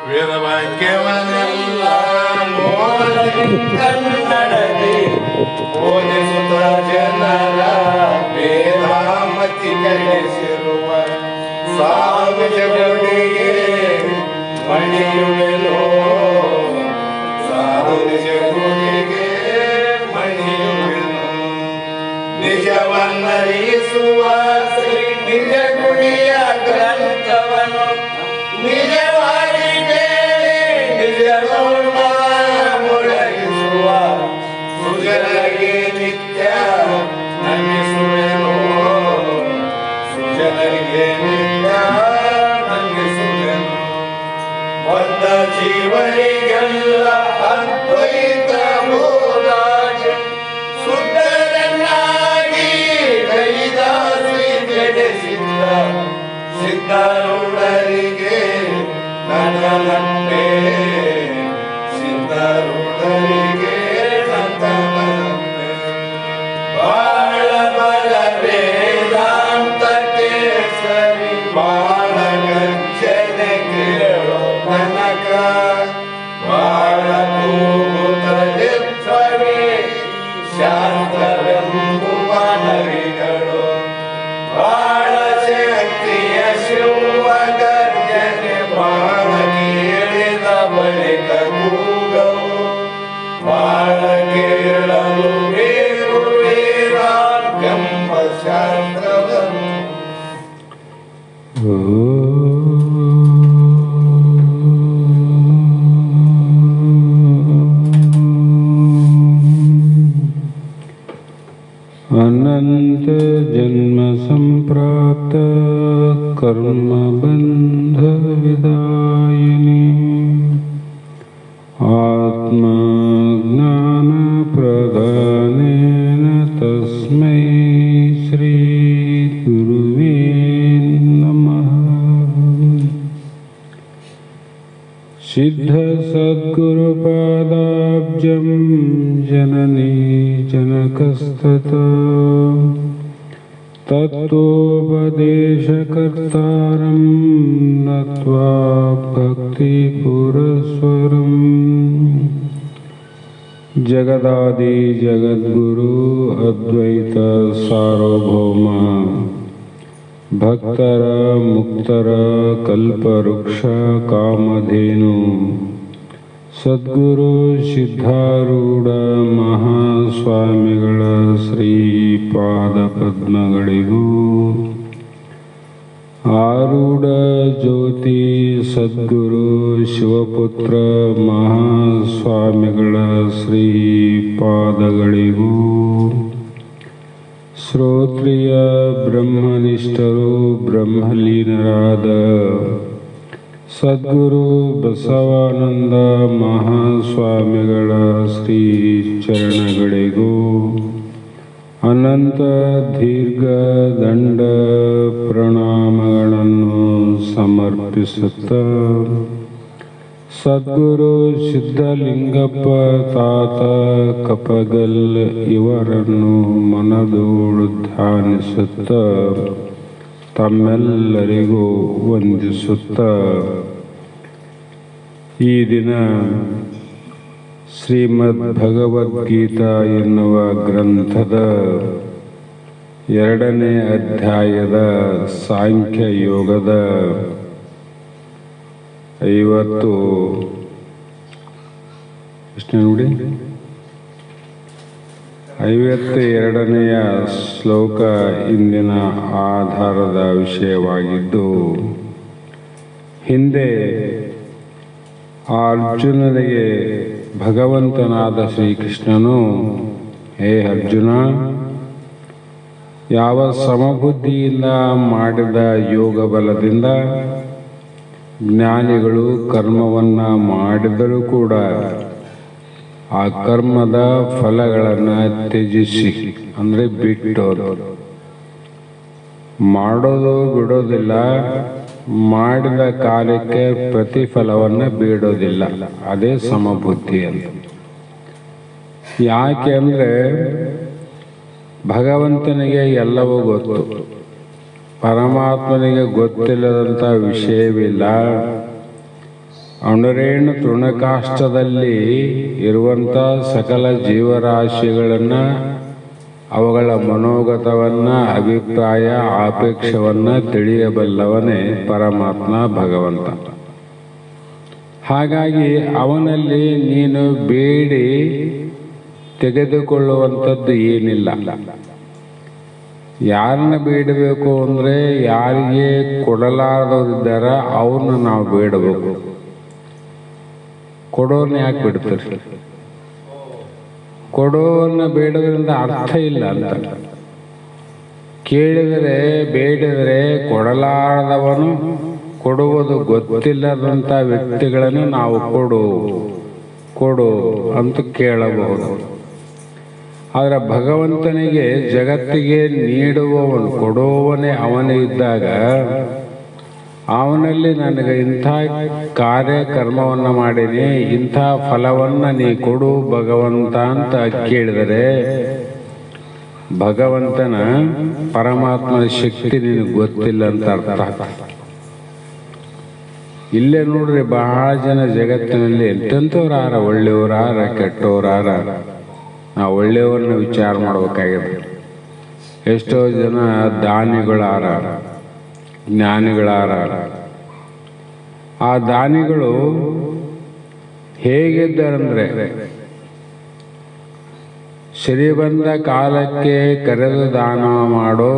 ವೇದವಾಕ್ಯವನ್ನೆಲ್ಲ ಕನ್ನಡದಿ ಬೋಧಿಸುತ್ತ ಜನರ ವೇದಾಮತಿ ಕಲಿಸಿರುವ ಸಾಧುಜಗಳಿಗೆ ಮಣಿಯುವೆನೋ ಸಾಧುಜಗಳಿಗೆ ಮಣಿಯುವೆನೋ ನಿಜವನ್ನರಿಸುವ ಶ್ರೀ ನಿಜ ಗುಡಿಯ ಗ್ರಂಥವನ್ನು ನಿಜವಾಗಿ ಮುಳಗಿಸುವ ಸುಜನರಿಗೆ ನಿತ್ಯ ನಂಬಿಸುವೆನೋ ಸುಜನರಿಗೆ ನಿತ್ಯ ನಂಬಿಸುವೆನು ಬದ್ಧ ಜೀವರಿಗೆಲ್ಲ ಅದ್ವೈತ ಬೋಧಾಗಿ ಸುಂದರನಾಗಿ ಕೈದಾಸಿ ನಡೆಸಿದ್ದ ಸಿದ್ಧಾರೂಢರಿಗೆ ನನ್ನನ್ನೇ ಸಿದ್ಧಾರೂಢರಿಗೆ ನನ್ನನ್ನೇ ಬಾಳ ಬಲ ವೇದಾಂತಕ್ಕೆ ಸರಿ ಬಾಳ ಗರ್ಜನೆ ಕೇಳೋ ತನಕ ಬಾಳ ಕೂಗುತ್ತಲಿರುತ್ತವೆ ಶಾಸ್ತ್ರವೆಂಬುವ ನರಿಗಳು ಬಾಳ ಶಕ್ತಿಯ ಶಿವ ಗರ್ಜನೆ ಬಾಳ ಕೇಳಿದ ಬಳಿಕ ಕೂಗವು ಬಾಳ ಕೇಳಲು ಬೇಕು ವೇದಾಂತೆಂಬ ಶಾಸ್ತ್ರವನ್ನು अनंत जन्म संप्राप्त कर्म बंध विदायिनी आत्मा ज्ञान प्रदानेन तस्मै श्री गुरुवे नमः। सिद्ध सद्गुरुपादाब्जं जननी जनकस्ततः तत्त्वोपदेशकर्तारं नत्वा भक्तिपुरस्वरम् जगदादि जगद्गुरु अद्वैत सार्वभौम भक्तर मुक्तर कल्पवृक्ष कामधेनु ಸದ್ಗುರು ಸಿದ್ಧಾರೂಢ ಮಹಾಸ್ವಾಮಿಗಳ ಶ್ರೀಪಾದ ಪದ್ಮಗಳಿಗೂ ಆರೂಢ ಜ್ಯೋತಿ ಸದ್ಗುರು ಶಿವಪುತ್ರ ಮಹಾಸ್ವಾಮಿಗಳ ಶ್ರೀಪಾದಗಳಿಗೂ ಶ್ರೋತ್ರಿಯ ಬ್ರಹ್ಮನಿಷ್ಠರು ಬ್ರಹ್ಮಲೀನರಾದ ಸದ್ಗುರು ಬಸವಾನಂದ ಮಹಾಸ್ವಾಮಿಗಳ ಶ್ರೀ ಚರಣಗಳಿಗೂ ಅನಂತ ದೀರ್ಘ ದಂಡ ಪ್ರಣಾಮಗಳನ್ನು ಸಮರ್ಪಿಸುತ್ತ ಸದ್ಗುರು ಸಿದ್ಧಲಿಂಗಪ್ಪ ತಾತ ಕಪಗಲ್ ಇವರನ್ನು ಮನದೋಡು ಧ್ಯಾನಿಸುತ್ತ ತಮ್ಮೆಲ್ಲರಿಗೂ ವಂದಿಸುತ್ತ ಈ ದಿನ ಶ್ರೀಮದ್ ಭಗವದ್ಗೀತಾ ಎನ್ನುವ ಗ್ರಂಥದ 2ನೇ ಅಧ್ಯಾಯದ ಸಾಂಖ್ಯ ಯೋಗದ 52ನೇ ಶ್ಲೋಕ ಇಂದಿನ ಆಧಾರದ ವಿಷಯವಾಗಿದ್ದು, ಹಿಂದೆ ಅರ್ಜುನನಿಗೆ ಭಗವಂತನಾದ ಶ್ರೀಕೃಷ್ಣನು, ಹೇ ಅರ್ಜುನ, ಯಾವ ಸಮಬುದ್ಧಿಯಿಂದ ಮಾಡಿದ ಯೋಗ ಬಲದಿಂದ ಜ್ಞಾನಿಗಳು ಕರ್ಮವನ್ನು ಮಾಡಿದರೂ ಕೂಡ ಆ ಕರ್ಮದ ಫಲಗಳನ್ನು ತ್ಯಜಿಸಿ ಅಂದರೆ ಬಿಟ್ಟು ಮಾಡೋದು ಬಿಡೋದಿಲ್ಲ, ಮಾಡಿದ ಕಾಲಕ್ಕೆ ಪ್ರತಿಫಲವನ್ನು ಬೇಡೋದಿಲ್ಲ. ಅದೇ ಸಮಬುದ್ಧಿ ಅಂತ. ಯಾಕೆ ಅಂದರೆ ಭಗವಂತನಿಗೆ ಎಲ್ಲವೂ ಗೊತ್ತು. ಪರಮಾತ್ಮನಿಗೆ ಗೊತ್ತಿಲ್ಲದಂಥ ವಿಷಯವಿಲ್ಲ. ಅಣುರೇಣು ತೃಣಕಾಷ್ಟದಲ್ಲಿ ಇರುವಂಥ ಸಕಲ ಜೀವರಾಶಿಗಳನ್ನು, ಅವುಗಳ ಮನೋಗತವನ್ನು, ಅಭಿಪ್ರಾಯ, ಆಪೇಕ್ಷವನ್ನು ತಿಳಿಯಬಲ್ಲವನೇ ಪರಮಾತ್ಮ ಭಗವಂತ. ಹಾಗಾಗಿ ಅವನಲ್ಲಿ ನೀನು ಬೇಡಿ ತೆಗೆದುಕೊಳ್ಳುವಂಥದ್ದು ಏನಿಲ್ಲ. ಯಾರನ್ನ ಬೇಡಬೇಕು ಅಂದರೆ ಯಾರಿಗೆ ಕೊಡಲಾರದವರಿದ್ದಾರ ಅವ್ರನ್ನ ನಾವು ಬೇಡಬೇಕು. ಕೊಡೋರ್ನ ಯಾಕೆ ಬಿಡ್ತೀರಿ? ಕೊಡೋವನ್ನ ಬೇಡೋದ್ರಿಂದ ಅರ್ಥ ಇಲ್ಲ ಅಂತ. ಕೇಳಿದರೆ ಬೇಡಿದರೆ ಕೊಡಲಾರದವನು, ಕೊಡುವುದು ಗೊತ್ತಿಲ್ಲದಂಥ ವ್ಯಕ್ತಿಗಳನ್ನು ನಾವು ಕೊಡು ಅಂತ ಕೇಳಬಹುದು. ಆದರೆ ಭಗವಂತನಿಗೆ ಜಗತ್ತಿಗೆ ನೀಡುವವನು, ಕೊಡುವವನೇ ಅವನೇ ಇದ್ದಾಗ ಅವನಲ್ಲಿ ನನಗೆ ಇಂಥ ಕಾರ್ಯಕರ್ಮವನ್ನು ಮಾಡೀನಿ, ಇಂಥ ಫಲವನ್ನು ನೀ ಕೊಡು ಭಗವಂತ ಅಂತ ಕೇಳಿದರೆ ಭಗವಂತನ ಪರಮಾತ್ಮನ ಶಕ್ತಿ ನಿನಗೆ ಗೊತ್ತಿಲ್ಲ ಅಂತ ಅರ್ಥ. ಇಲ್ಲೇ ನೋಡ್ರಿ, ಬಹಳ ಜನ ಜಗತ್ತಿನಲ್ಲಿ ಎಂತೆಂಥವ್ರಾರ, ಒಳ್ಳೆಯವರಾರ, ಕೆಟ್ಟವರಾರ. ನಾವು ಒಳ್ಳೆಯವ್ರನ್ನ ವಿಚಾರ ಮಾಡ್ಬೇಕಾಗಿದೆ. ಎಷ್ಟೋ ಜನ ದಾನಿಗಳಾರ, ಜ್ಞಾನಿಗಳಾರ. ಆ ದಾನಿಗಳು ಹೇಗಿದ್ದಾರಂದ್ರೆ, ಸರಿ ಬಂದ ಕಾಲಕ್ಕೆ ಕರೆದು ದಾನ ಮಾಡೋ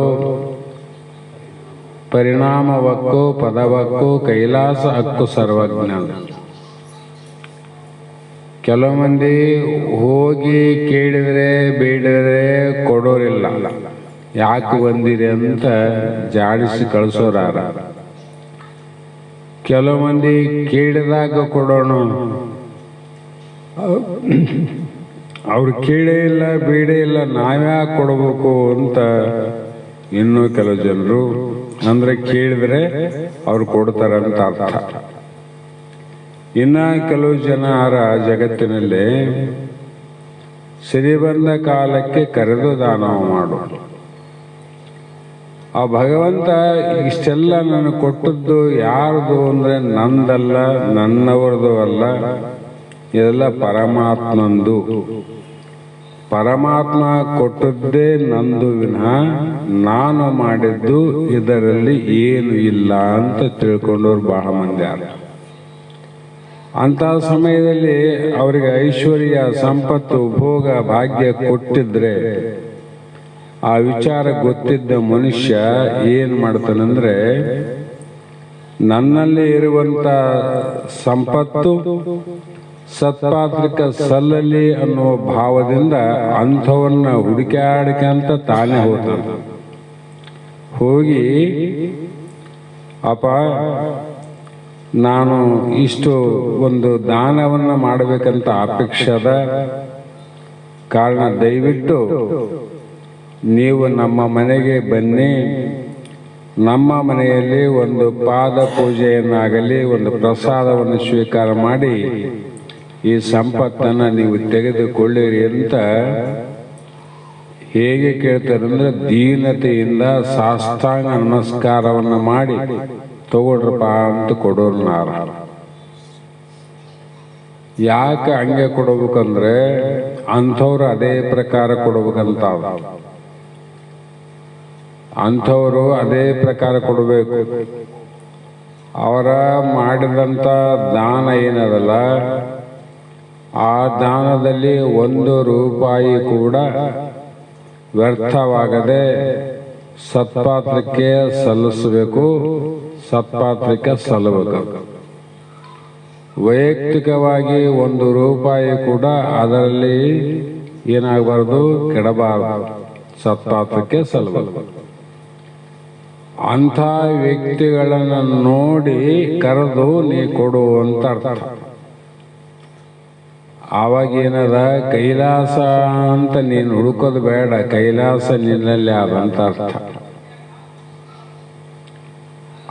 ಪರಿಣಾಮವಕ್ಕೂ ಪದವಕ್ಕೂ ಕೈಲಾಸ ಹಕ್ಕು ಸರ್ವಜ್ಞ. ಕೆಲವು ಮಂದಿ ಹೋಗಿ ಕೇಳಿದರೆ ಬೇಡಿದರೆ ಕೊಡೋರಿಲ್ಲ, ಯಾಕೆ ಬಂದಿರಿ ಅಂತ ಜಾಡಿಸಿ ಕಳಿಸೋರಾರ. ಕೆಲವು ಮಂದಿ ಕೇಳಿದಾಗ ಕೊಡೋಣ, ಅವ್ರು ಕೇಳೇ ಇಲ್ಲ ಬೇಡೇ ಇಲ್ಲ, ನಾವ್ಯಾಕೆ ಕೊಡಬೇಕು ಅಂತ ಇನ್ನೂ ಕೆಲವು ಜನರು, ಅಂದ್ರೆ ಕೇಳಿದ್ರೆ ಅವ್ರು ಕೊಡ್ತಾರಂತ ಅರ್ಥ. ಇನ್ನ ಕೆಲವು ಜನ ಜಗತ್ತಿನಲ್ಲಿ ಸರಿ ಬಂದ ಕಾಲಕ್ಕೆ ಕರೆದು ದಾನ ಮಾಡು. ಆ ಭಗವಂತ ಇಷ್ಟೆಲ್ಲ ನನಗೆ ಕೊಟ್ಟದ್ದು ಯಾರ್ದು ಅಂದ್ರೆ ನಂದಲ್ಲ, ನನ್ನವರದು ಅಲ್ಲ, ಇದೆಲ್ಲ ಪರಮಾತ್ಮಂದು. ಪರಮಾತ್ಮ ಕೊಟ್ಟದ್ದೇ ನಂದು ವಿನಃ ನಾನು ಮಾಡಿದ್ದು ಇದರಲ್ಲಿ ಏನು ಇಲ್ಲ ಅಂತ ತಿಳ್ಕೊಂಡವ್ರು ಬಹಳ ಮಂದಿ ಆದ. ಅಂತ ಸಮಯದಲ್ಲಿ ಅವರಿಗೆ ಐಶ್ವರ್ಯ, ಸಂಪತ್ತು, ಭೋಗ, ಭಾಗ್ಯ ಕೊಟ್ಟಿದ್ರೆ ಆ ವಿಚಾರ ಗೊತ್ತಿದ್ದ ಮನುಷ್ಯ ಏನ್ ಮಾಡ್ತಾನಂದ್ರೆ, ನನ್ನಲ್ಲಿ ಇರುವಂತ ಸಂಪತ್ತು ಸತ್ಪಾತ್ರಿಕ ಸಲ್ಲಲಿ ಅನ್ನುವ ಭಾವದಿಂದ ಅಂಥವನ್ನ ಹುಡುಕಾಡಿಕಂತ ತಾನೇ ಹೋಗ್ತಾನೆ. ಹೋಗಿ ಅಪ್ಪ ನಾನು ಇಷ್ಟು ಒಂದು ದಾನವನ್ನು ಮಾಡಬೇಕಂತ ಅಪೇಕ್ಷದ ಕಾರಣ ದಯವಿಟ್ಟು ನೀವು ನಮ್ಮ ಮನೆಗೆ ಬನ್ನಿ, ನಮ್ಮ ಮನೆಯಲ್ಲಿ ಒಂದು ಪಾದ ಪೂಜೆಯನ್ನಾಗಲಿ ಒಂದು ಪ್ರಸಾದವನ್ನು ಸ್ವೀಕಾರ ಮಾಡಿ ಈ ಸಂಪತ್ತನ್ನು ನೀವು ತೆಗೆದುಕೊಳ್ಳಿರಿ ಅಂತ ಹೇಗೆ ಕೇಳ್ತಾರೆ ಅಂದ್ರೆ, ದೀನತೆಯಿಂದ ಸಾಷ್ಟಾಂಗ ನಮಸ್ಕಾರವನ್ನು ಮಾಡಿ ತಗೊಳ್ರಪ್ಪ ಅಂತ ಕೊಡೋರ್ನಾರ. ಯಾಕೆ ಹಂಗೆ ಕೊಡಬೇಕಂದ್ರೆ ಅಂಥವ್ರು ಅದೇ ಪ್ರಕಾರ ಕೊಡ್ಬೇಕಂತ. ಅಂಥವ್ರು ಅದೇ ಪ್ರಕಾರ ಕೊಡಬೇಕು. ಅವರ ಮಾಡಿದಂಥ ದಾನ ಏನದಲ್ಲ, ಆ ದಾನದಲ್ಲಿ 1 ರೂಪಾಯಿ ಕೂಡ ವ್ಯರ್ಥವಾಗದೆ ಸತ್ಪಾತ್ರಕ್ಕೆ ಸಲ್ಲಿಸಬೇಕು, ಸತ್ಪಾತ್ರಕ್ಕೆ ಸಲ್ಲಬೇಕು. ವೈಯಕ್ತಿಕವಾಗಿ 1 ರೂಪಾಯಿ ಕೂಡ ಅದರಲ್ಲಿ ಏನಾಗಬಾರ್ದು, ಕೆಡಬಾರದು, ಸತ್ಪಾತ್ರಕ್ಕೆ ಸಲ್ಲಬೇಕು. ಅಂಥ ವ್ಯಕ್ತಿಗಳನ್ನು ನೋಡಿ ಕರೆದು ನೀ ಕೊಡು ಅಂತ ಅರ್ಥ. ಆವಾಗೇನದ, ಕೈಲಾಸ ಅಂತ ನೀನು ಹುಡುಕೋದು ಬೇಡ, ಕೈಲಾಸ ನಿನ್ನಲ್ಲಿ ಆದಂತ ಅರ್ಥ.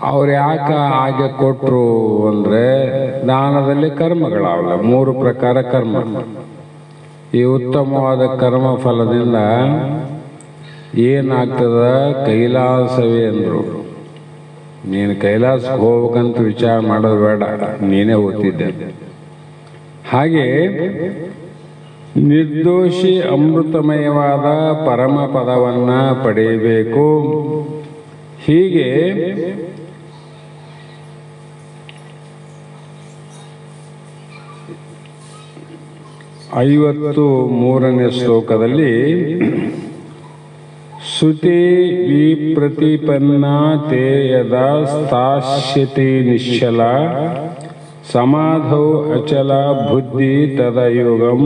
ಅವ್ರು ಯಾಕೆ ಹಾಗೆ ಕೊಟ್ರು ಅಂದ್ರೆ, ದಾನದಲ್ಲಿ ಕರ್ಮಗಳಾವಲ್ಲ, 3 ಪ್ರಕಾರ ಕರ್ಮ. ಈ ಉತ್ತಮವಾದ ಕರ್ಮ ಫಲದಿಂದ ಏನಾಗ್ತದ, ಕೈಲಾಸವೇ ಅಂದ್ರು. ನೀನು ಕೈಲಾಸಕ್ಕೆ ಹೋಗ್ಬೇಕಂತ ವಿಚಾರ ಮಾಡೋದು ಬೇಡ, ನೀನೇ ಓದ್ತಿದ್ದೆ. ಹಾಗೆ ನಿರ್ದೋಷಿ ಅಮೃತಮಯವಾದ ಪರಮ ಪದವನ್ನ ಪಡೆಯಬೇಕು. ಹೀಗೆ ಐವತ್ತು ಮೂರನೇ ಶ್ಲೋಕದಲ್ಲಿ ಶ್ರುತಿ ವಿಪ್ರತಿಪನ್ನಾ ತೇ ಯದಾ ಸ್ಥಾಸ್ಯತಿ ನಿಶ್ಚಲ ಸಮಾಧೌ ಅಚಲ ಬುದ್ಧಿ ತದಯೋಗಂ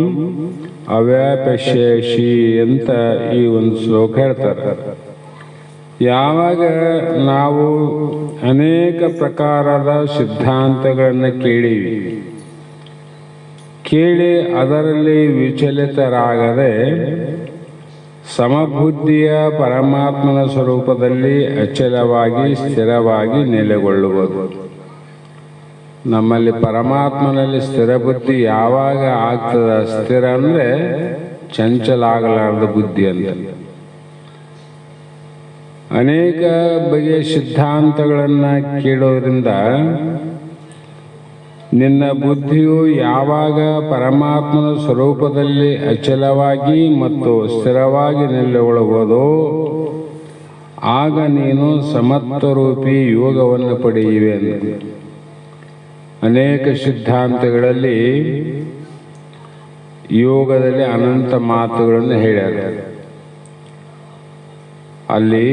ಅವ್ಯಾಪಶ್ಯಸಿ ಅಂತ ಈ ಒಂದು ಶ್ಲೋಕ ಹೇಳ್ತಾರೆ. ಯಾವಾಗ ನಾವು ಅನೇಕ ಪ್ರಕಾರದ ಸಿದ್ಧಾಂತಗಳನ್ನು ಕೇಳಿ ಅದರಲ್ಲಿ ವಿಚಲಿತರಾಗದೆ ಸಮಬುದ್ಧಿಯ ಪರಮಾತ್ಮನ ಸ್ವರೂಪದಲ್ಲಿ ಅಚಲವಾಗಿ ಸ್ಥಿರವಾಗಿ ನೆಲೆಗೊಳ್ಳುವುದು. ನಮ್ಮಲ್ಲಿ ಪರಮಾತ್ಮನಲ್ಲಿ ಸ್ಥಿರ ಬುದ್ಧಿ ಯಾವಾಗ ಆಗ್ತದ? ಸ್ಥಿರ ಅಂದರೆ ಚಂಚಲ ಆಗಲಾರದ ಬುದ್ಧಿ ಅಂತ. ಅನೇಕ ಬಗೆಯ ಸಿದ್ಧಾಂತಗಳನ್ನು ಕೇಳೋದ್ರಿಂದ ನಿನ್ನ ಬುದ್ಧಿಯು ಯಾವಾಗ ಪರಮಾತ್ಮನ ಸ್ವರೂಪದಲ್ಲಿ ಅಚಲವಾಗಿ ಮತ್ತು ಸ್ಥಿರವಾಗಿ ನೆಲೆಗೊಳ್ಳುವುದೋ ಆಗ ನೀನು ಸಮತ್ವರೂಪಿ ಯೋಗವನ್ನು ಪಡೆಯುವೆ ಅಂತ. ಅನೇಕ ಸಿದ್ಧಾಂತಗಳಲ್ಲಿ ಯೋಗದಲ್ಲಿ ಅನಂತ ಮಾತುಗಳನ್ನು ಹೇಳ್ಯಾರ. ಅಲ್ಲಿ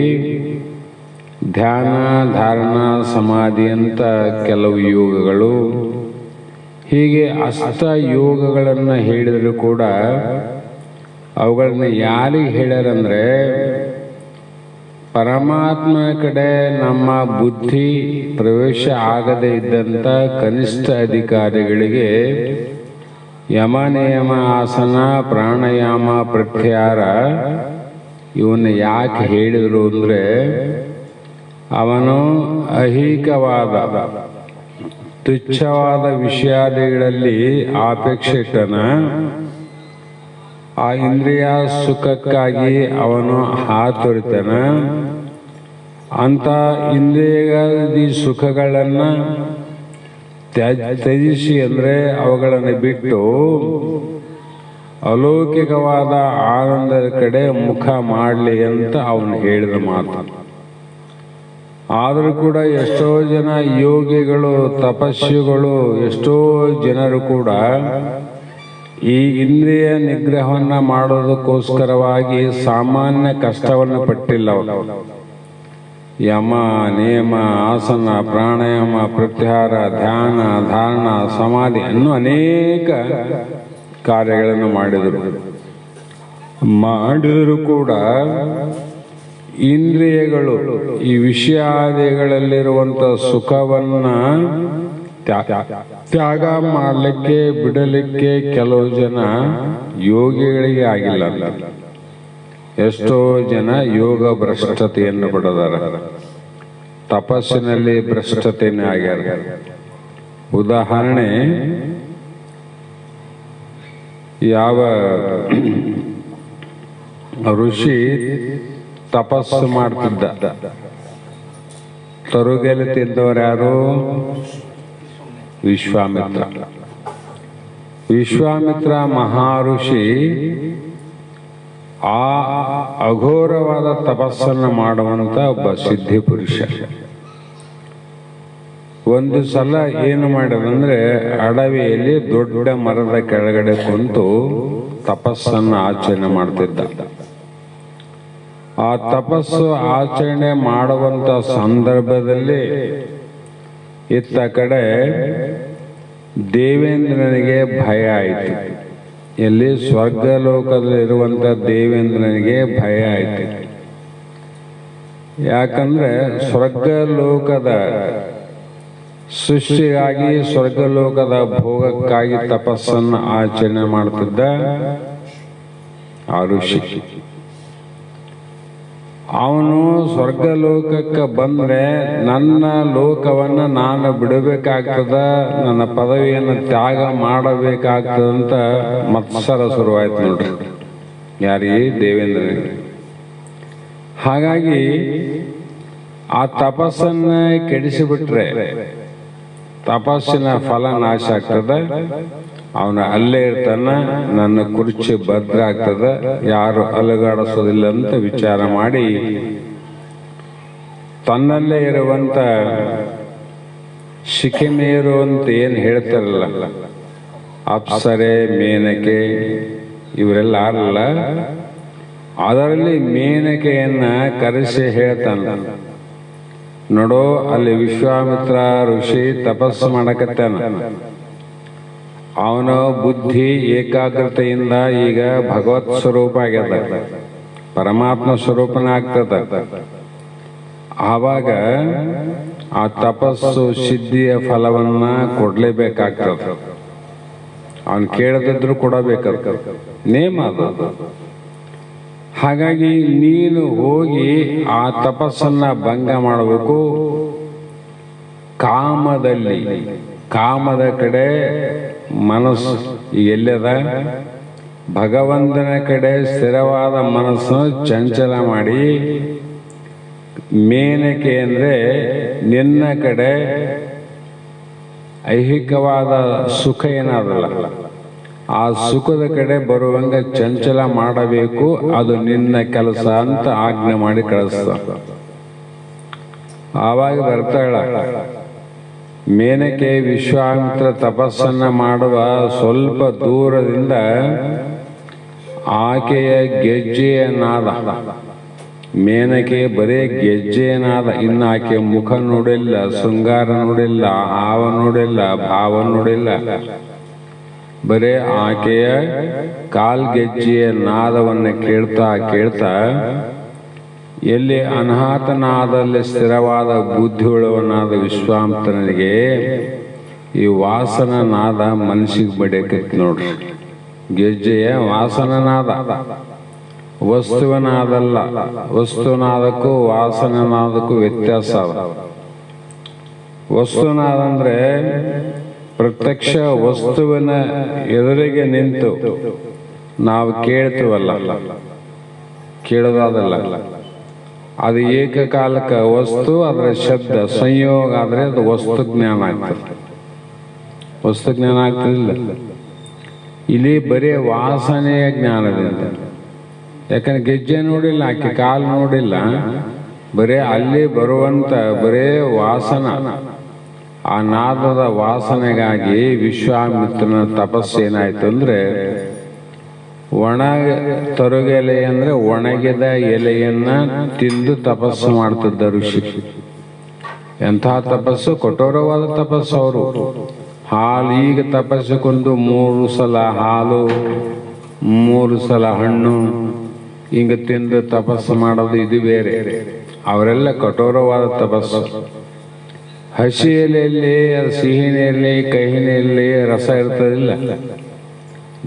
ಧ್ಯಾನ, ಧಾರಣ, ಸಮಾಧಿ ಅಂತ ಕೆಲವು ಯೋಗಗಳು, ಹೀಗೆ ಅಷ್ಟ ಯೋಗಗಳನ್ನು ಹೇಳಿದರೂ ಕೂಡ ಅವುಗಳನ್ನ ಯಾರಿಗೆ ಹೇಳ್ಯಾರಂದ್ರೆ ಪರಮಾತ್ಮನ ಕಡೆ ನಮ್ಮ ಬುದ್ಧಿ ಪ್ರವೇಶ ಆಗದೇ ಇದ್ದಂಥ ಕನಿಷ್ಠ ಅಧಿಕಾರಿಗಳಿಗೆ ಯಮ, ನಿಯಮ, ಆಸನ, ಪ್ರಾಣಾಯಾಮ, ಪ್ರತ್ಯಾಹಾರ ಇವನ್ನ ಯಾಕೆ ಹೇಳಿದರು ಅಂದರೆ ಅವನು ಐಹಿಕವಾದ ತುಚ್ಛವಾದ ವಿಷಯಾದಿಗಳಲ್ಲಿ ಆಪೇಕ್ಷಿತನ, ಆ ಇಂದ್ರಿಯ ಸುಖಕ್ಕಾಗಿ ಅವನು ಹಾತೊರಿತನ. ಅಂಥ ಇಂದ್ರಿಯಾದಿ ಸುಖಗಳನ್ನು ತ್ಯಜಿಸಿ ಅಂದರೆ ಅವುಗಳನ್ನು ಬಿಟ್ಟು ಅಲೌಕಿಕವಾದ ಆನಂದದ ಕಡೆ ಮುಖ ಮಾಡಲಿ ಅಂತ ಅವನು ಹೇಳಿದ ಮಾತು. ಆದರೂ ಕೂಡ ಎಷ್ಟೋ ಜನ ಯೋಗಿಗಳು, ತಪಸ್ವಿಗಳು, ಎಷ್ಟೋ ಜನರು ಕೂಡ ಈ ಇಂದ್ರಿಯ ನಿಗ್ರಹವನ್ನು ಮಾಡೋದಕ್ಕೋಸ್ಕರವಾಗಿ ಸಾಮಾನ್ಯ ಕಷ್ಟವನ್ನು ಪಟ್ಟಿಲ್ಲ. ಯಮ, ನಿಯಮ, ಆಸನ, ಪ್ರಾಣಾಯಾಮ, ಪ್ರತ್ಯಾಹಾರ, ಧ್ಯಾನ, ಧಾರಣ, ಸಮಾಧಿ ಅನ್ನೋ ಅನೇಕ ಕಾರ್ಯಗಳನ್ನು ಮಾಡಿದರೂ ಕೂಡ ಇಂದ್ರಿಯಗಳು ಈ ವಿಷಯಾದಿಗಳಲ್ಲಿರುವಂಥ ಸುಖವನ್ನ ತ್ಯಾಗ ಮಾಡಲಿಕ್ಕೆ ಬಿಡಲಿಕ್ಕೆ ಕೆಲವು ಜನ ಯೋಗಿಗಳಿಗೆ ಆಗಿಲ್ಲ. ಎಷ್ಟೋ ಜನ ಯೋಗ ಭ್ರಷ್ಟತೆಯನ್ನು ಪಡೆದಾರ, ತಪಸ್ಸಿನಲ್ಲಿ ಭ್ರಷ್ಟತೆಯೇ ಆಗ್ಯಾರ. ಉದಾಹರಣೆ, ಯಾವ ಋಷಿ ತಪಸ್ಸು ಮಾಡ್ತಿದ್ದ, ತರುಗೆಲೆ ತಿಂದವರು ಯಾರು? ವಿಶ್ವಾಮಿತ್ರ. ವಿಶ್ವಾಮಿತ್ರ ಮಹಾಋಷಿ ಆ ಅಘೋರವಾದ ತಪಸ್ಸನ್ನು ಮಾಡುವಂತ ಒಬ್ಬ ಸಿದ್ಧಿ ಪುರುಷ. ಒಂದು ಸಲ ಏನು ಮಾಡಿದಂದ್ರೆ ಅಡವಿಯಲ್ಲಿ ದೊಡ್ಡ ಮರದ ಕೆಳಗಡೆ ಕುಂತು ತಪಸ್ಸನ್ನು ಆಚರಣೆ ಮಾಡ್ತಿದ್ದ. ಆ ತಪಸ್ಸು ಆಚರಣೆ ಮಾಡುವಂತ ಸಂದರ್ಭದಲ್ಲಿ ಇತ್ತ ಕಡೆ ದೇವೇಂದ್ರನಿಗೆ ಭಯ ಆಯಿತು. ಎಲ್ಲಿ? ಸ್ವರ್ಗಲೋಕದಲ್ಲಿರುವಂಥ ದೇವೇಂದ್ರನಿಗೆ ಭಯ ಆಯಿತು. ಯಾಕಂದ್ರೆ ಸ್ವರ್ಗಲೋಕದ ಸೃಷ್ಟಿಗಾಗಿ, ಸ್ವರ್ಗಲೋಕದ ಭೋಗಕ್ಕಾಗಿ ತಪಸ್ಸನ್ನು ಆಚರಣೆ ಮಾಡ್ತಿದ್ದ ಆ ಋಷಿ. ಅವನು ಸ್ವರ್ಗಲೋಕಕ್ಕೆ ಬಂದ್ರೆ ನನ್ನ ಲೋಕವನ್ನು ನಾನು ಬಿಡಬೇಕಾಗ್ತದ, ನನ್ನ ಪದವಿಯನ್ನು ತ್ಯಾಗ ಮಾಡಬೇಕಾಗ್ತದಂತ ಮತ್ಸರ ಶುರುವಾಯ್ತು ನೋಡ್ರಿ. ಯಾರಿಗೆ? ದೇವೇಂದ್ರನಿಗೆ. ಹಾಗಾಗಿ ಆ ತಪಸ್ಸನ್ನ ಕೆಡಿಸಿಬಿಟ್ರೆ ತಪಸ್ಸಿನ ಫಲ ನಾಶ ಆಗ್ತದೆ. ಅವನ ಅಲ್ಲೇ ಇರ್ತಾನ, ನನ್ನ ಕುರ್ಚಿ ಭದ್ರ ಆಗ್ತದ, ಯಾರು ಅಲುಗಾಡಿಸೋದಿಲ್ಲ ಅಂತ ವಿಚಾರ ಮಾಡಿ ತನ್ನಲ್ಲೇ ಇರುವಂತ ಶಿಖಿಮೇರು ಅಂತ ಏನು ಹೇಳ್ತಾರಲ್ಲ, ಅಪ್ಸರೆ, ಮೇನಕೆ ಇವರೆಲ್ಲ ಅಲ್ಲ, ಅದರಲ್ಲಿ ಮೇನಕೆಯನ್ನ ಕರೆಸಿ ಹೇಳ್ತಾನ, ನೋಡೋ ಅಲ್ಲಿ ವಿಶ್ವಾಮಿತ್ರ ಋಷಿ ತಪಸ್ಸು ಮಾಡಕತ್ತಾನ, ಅವನ ಬುದ್ಧಿ ಏಕಾಗ್ರತೆಯಿಂದ ಈಗ ಭಗವತ್ ಸ್ವರೂಪ ಆಗ್ಯದ, ಪರಮಾತ್ಮ ಸ್ವರೂಪನ ಆಗ್ತದ. ಆವಾಗ ಆ ತಪಸ್ಸು ಸಿದ್ಧಿಯ ಫಲವನ್ನ ಕೊಡ್ಲೇಬೇಕಾಗ್ತದ. ಅವನು ಕೇಳದಿದ್ರು ಕೊಡಬೇಕಾಗ್ತದ, ನೇಮ ಅದು. ಹಾಗಾಗಿ ನೀನು ಹೋಗಿ ಆ ತಪಸ್ಸನ್ನ ಭಂಗ ಮಾಡಬೇಕು. ಕಾಮದ ಕಡೆ ಮನಸ್ಸು ಎಲ್ಲದ, ಭಗವಂತನ ಕಡೆ ಸ್ಥಿರವಾದ ಮನಸ್ಸು ಚಂಚಲ ಮಾಡಿ, ಮೇನಕೆ ಅಂದ್ರೆ ನಿನ್ನ ಕಡೆ ಐಹಿಕವಾದ ಸುಖ ಏನಾದಲ್ಲ, ಆ ಸುಖದ ಕಡೆ ಬರುವಂಗ ಚಂಚಲ ಮಾಡಬೇಕು, ಅದು ನಿನ್ನ ಕೆಲಸ ಅಂತ ಆಜ್ಞೆ ಮಾಡಿ ಕಳಿಸ್ತ. ಆವಾಗ ಬರ್ತಾಳ ಮೇನಕೆ. ವಿಶ್ವಾಮಿತ್ರ ತಪಸ್ಸನ್ನ ಮಾಡುವ ಸ್ವಲ್ಪ ದೂರದಿಂದ ಆಕೆಯ ಗೆಜ್ಜೆಯ ನಾದ, ಮೇನಕೆ ಬರೇ ಗೆಜ್ಜೆಯ ನಾದ, ಇನ್ನು ಆಕೆಯ ಮುಖ ನೋಡಿಲ್ಲ, ಶೃಂಗಾರ ನೋಡಿಲ್ಲ, ಹಾವ ನೋಡಿಲ್ಲ, ಭಾವ ನೋಡಿಲ್ಲ, ಬರೇ ಆಕೆಯ ಕಾಲ್ಗೆಜ್ಜೆಯ ನಾದವನ್ನು ಕೇಳ್ತಾ ಕೇಳ್ತಾ ಎಲ್ಲಿ ಅನಾಥನಾದಲ್ಲಿ ಸ್ಥಿರವಾದ ಬುದ್ಧಿಯುಳ್ಳವನಾದ ವಿಶ್ವಾಮಿತ್ರನಿಗೆ ಈ ವಾಸನ ನಾದ ಮನಸ್ಸಿಗೆ ಬಡಿಯಕೈತಿ ನೋಡ್ರಿ. ಗೆಜ್ಜೆಯ ವಾಸನನಾದ, ವಸ್ತುವನಾದಲ್ಲ. ವಸ್ತುನಾದಕ್ಕೂ ವಾಸನನಾದಕ್ಕೂ ವ್ಯತ್ಯಾಸ ಅದ. ವಸ್ತುನಾದ ಅಂದ್ರೆ ಪ್ರತ್ಯಕ್ಷ ವಸ್ತುವಿನ ಎದುರಿಗೆ ನಿಂತು ನಾವು ಕೇಳ್ತೀವಲ್ಲ, ಕೇಳೋದಾದಲ್ಲ, ಅದು ಏಕಕಾಲಕ ವಸ್ತು, ಅದರ ಶಬ್ದ ಸಂಯೋಗ ಆದ್ರೆ ಅದು ವಸ್ತು ಜ್ಞಾನ ಆಗ್ತದೆ. ವಸ್ತು ಜ್ಞಾನ ಆಗ್ತದಿಲ್ಲ. ಇಲ್ಲಿ ಬರೀ ವಾಸನೆಯ ಜ್ಞಾನದಿಂದ, ಯಾಕಂದ್ರೆ ಗೆಜ್ಜೆ ನೋಡಿಲ್ಲ, ಆಕೆ ಕಾಲು ನೋಡಿಲ್ಲ, ಬರೇ ಅಲ್ಲಿ ಬರುವಂತ ಬರೇ ವಾಸನ, ಆ ನಾದದ ವಾಸನೆಗಾಗಿ ವಿಶ್ವಾಮಿತ್ರನ ತಪಸ್ಸು ಏನಾಯ್ತು ಅಂದ್ರೆ, ಒಣ ತರುಗೆಲೆ ಅಂದ್ರೆ ಒಣಗಿದ ಎಲೆಯನ್ನ ತಿಂದು ತಪಸ್ಸು ಮಾಡ್ತಿದ್ದ ಋಷಿ. ಎಂಥ ತಪಸ್ಸು, ಕಠೋರವಾದ ತಪಸ್ಸು. ಅವರು ಹಾಲು, ಈಗ ತಪಸ್ಸಕ್ಕೊಂದು 3 ಸಲ ಹಾಲು, 3 ಸಲ ಹಣ್ಣು ಹಿಂಗ ತಿಂದು ತಪಸ್ಸು ಮಾಡೋದು ಇದು ಬೇರೆ. ಅವರೆಲ್ಲ ಕಠೋರವಾದ ತಪಸ್ಸು. ಹಸಿ ಎಲೆಯಲ್ಲಿ, ಸಿಹಿನೆಯಲ್ಲಿ, ಕಹಿನೆಯಲ್ಲಿ ರಸ ಇರ್ತದಿಲ್ಲ.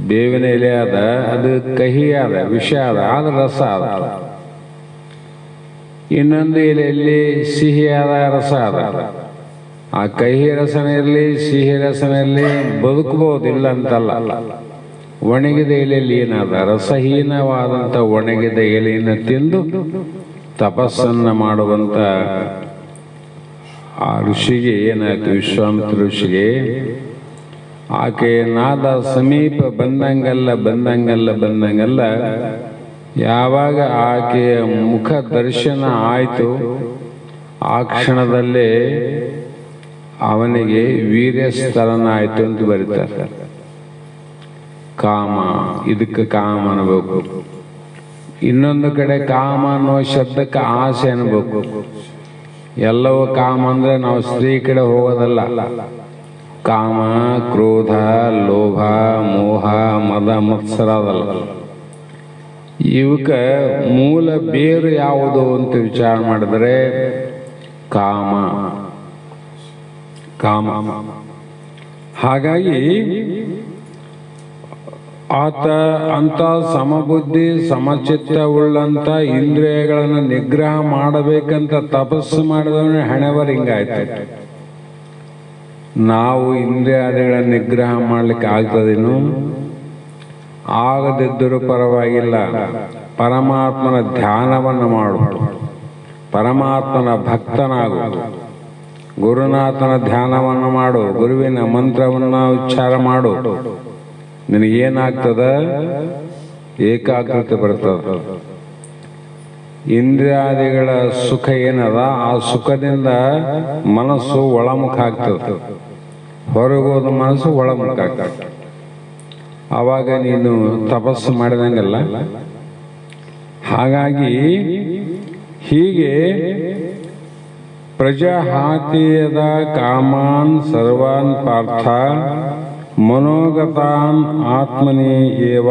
ಬೇವಿನ ಎಲೆ ಅದ, ಅದು ಕಹಿ ಅದ, ವಿಷ ಅದ, ಆದ್ರೆ ರಸ ಅದ. ಇನ್ನೊಂದು ಎಲೆಯಲ್ಲಿ ಸಿಹಿ ಆದ, ರಸ ಅದ. ಆ ಕಹಿ ರಸನ ಇರಲಿ, ಸಿಹಿ ರಸನ ಇರಲಿ, ಬದುಕಬಹುದಿಲ್ಲ ಅಂತಲ್ಲ. ಒಣಗಿದ ಎಲೆಯಲ್ಲಿ ಏನಾದ, ರಸಹೀನವಾದಂಥ ಒಣಗಿದ ಎಲೆಯನ್ನು ತಿಂದು ತಪಸ್ಸನ್ನ ಮಾಡುವಂತ ಆ ಋಷಿಗೆ ಏನಾಯ್ತು, ವಿಶ್ವಾಮಿತ್ರ ಋಷಿಗೆ ಆಕೆ ನಾದ ಸಮೀಪ ಬಂದಂಗಲ್ಲ ಯಾವಾಗ ಆಕೆಯ ಮುಖ ದರ್ಶನ ಆಯಿತು, ಆ ಕ್ಷಣದಲ್ಲೇ ಅವನಿಗೆ ವೀರ್ಯಸ್ಥರನ ಆಯಿತು ಅಂತ ಬರೀತಾರೆ. ಕಾಮ, ಇದಕ್ಕೆ ಕಾಮ ಅನ್ಬೇಕು. ಇನ್ನೊಂದು ಕಡೆ ಕಾಮ ಅನ್ನೋ ಶಬ್ದಕ್ಕೆ ಆಸೆ ಅನ್ಬೇಕು. ಎಲ್ಲವೂ ಕಾಮ ಅಂದ್ರೆ ನಾವು ಸ್ತ್ರೀ ಕಡೆ ಹೋಗೋದಲ್ಲ. ಕಾಮ, ಕ್ರೋಧ, ಲೋಭ, ಮೋಹ, ಮದ, ಮತ್ಸರ ಅದಲ್ಲ. ಇವಕ್ಕೆ ಮೂಲ ಬೇರು ಯಾವುದು ಅಂತ ವಿಚಾರ ಮಾಡಿದರೆ ಕಾಮ. ಹಾಗಾಗಿ ಆತ ಅಂತ ಸಮಬುದ್ಧಿ ಸಮಚಿತ್ತವುಳ್ಳಂತ ಇಂದ್ರಿಯಗಳನ್ನು ನಿಗ್ರಹ ಮಾಡಬೇಕಂತ ತಪಸ್ಸು ಮಾಡಿದವನೇ ಹಣೆವರ್ ಹಿಂಗಾಯ್ತು. ನಾವು ಇಂದ್ರಿಯಾದಿಗಳ ನಿಗ್ರಹ ಮಾಡ್ಲಿಕ್ಕೆ ಆಗ್ತದೇನು? ಆಗದಿದ್ದರೂ ಪರವಾಗಿಲ್ಲ, ಪರಮಾತ್ಮನ ಧ್ಯಾನವನ್ನು ಮಾಡು. ಪರಮಾತ್ಮನ ಭಕ್ತನಾಗು, ಗುರುನಾಥನ ಧ್ಯಾನವನ್ನು ಮಾಡು, ಗುರುವಿನ ಮಂತ್ರವನ್ನು ಉಚ್ಚಾರ ಮಾಡು. ನಿನಗೇನಾಗ್ತದ? ಏಕಾಗ್ರತೆ ಬರ್ತದ. ಇಂದ್ರಿಯಾದಿಗಳ ಸುಖ ಏನದ, ಆ ಸುಖದಿಂದ ಮನಸ್ಸು ಒಳಮುಖ ಆಗ್ತದೆ. ಹೊರಗೋದ ಮನಸ್ಸು ಒಳಮುಖ ಆಗ್ತದೆ. ಆವಾಗ ನೀನು ತಪಸ್ಸು ಮಾಡಿದಂಗಲ್ಲ. ಹಾಗಾಗಿ ಹೀಗೆ ಪ್ರಜಾಹಾತಿಯದ ಕಾಮಾನ್ ಸರ್ವಾನ್ ಪಾರ್ಥ ಮನೋಗತಾನ್ ಆತ್ಮನಿ ಏವ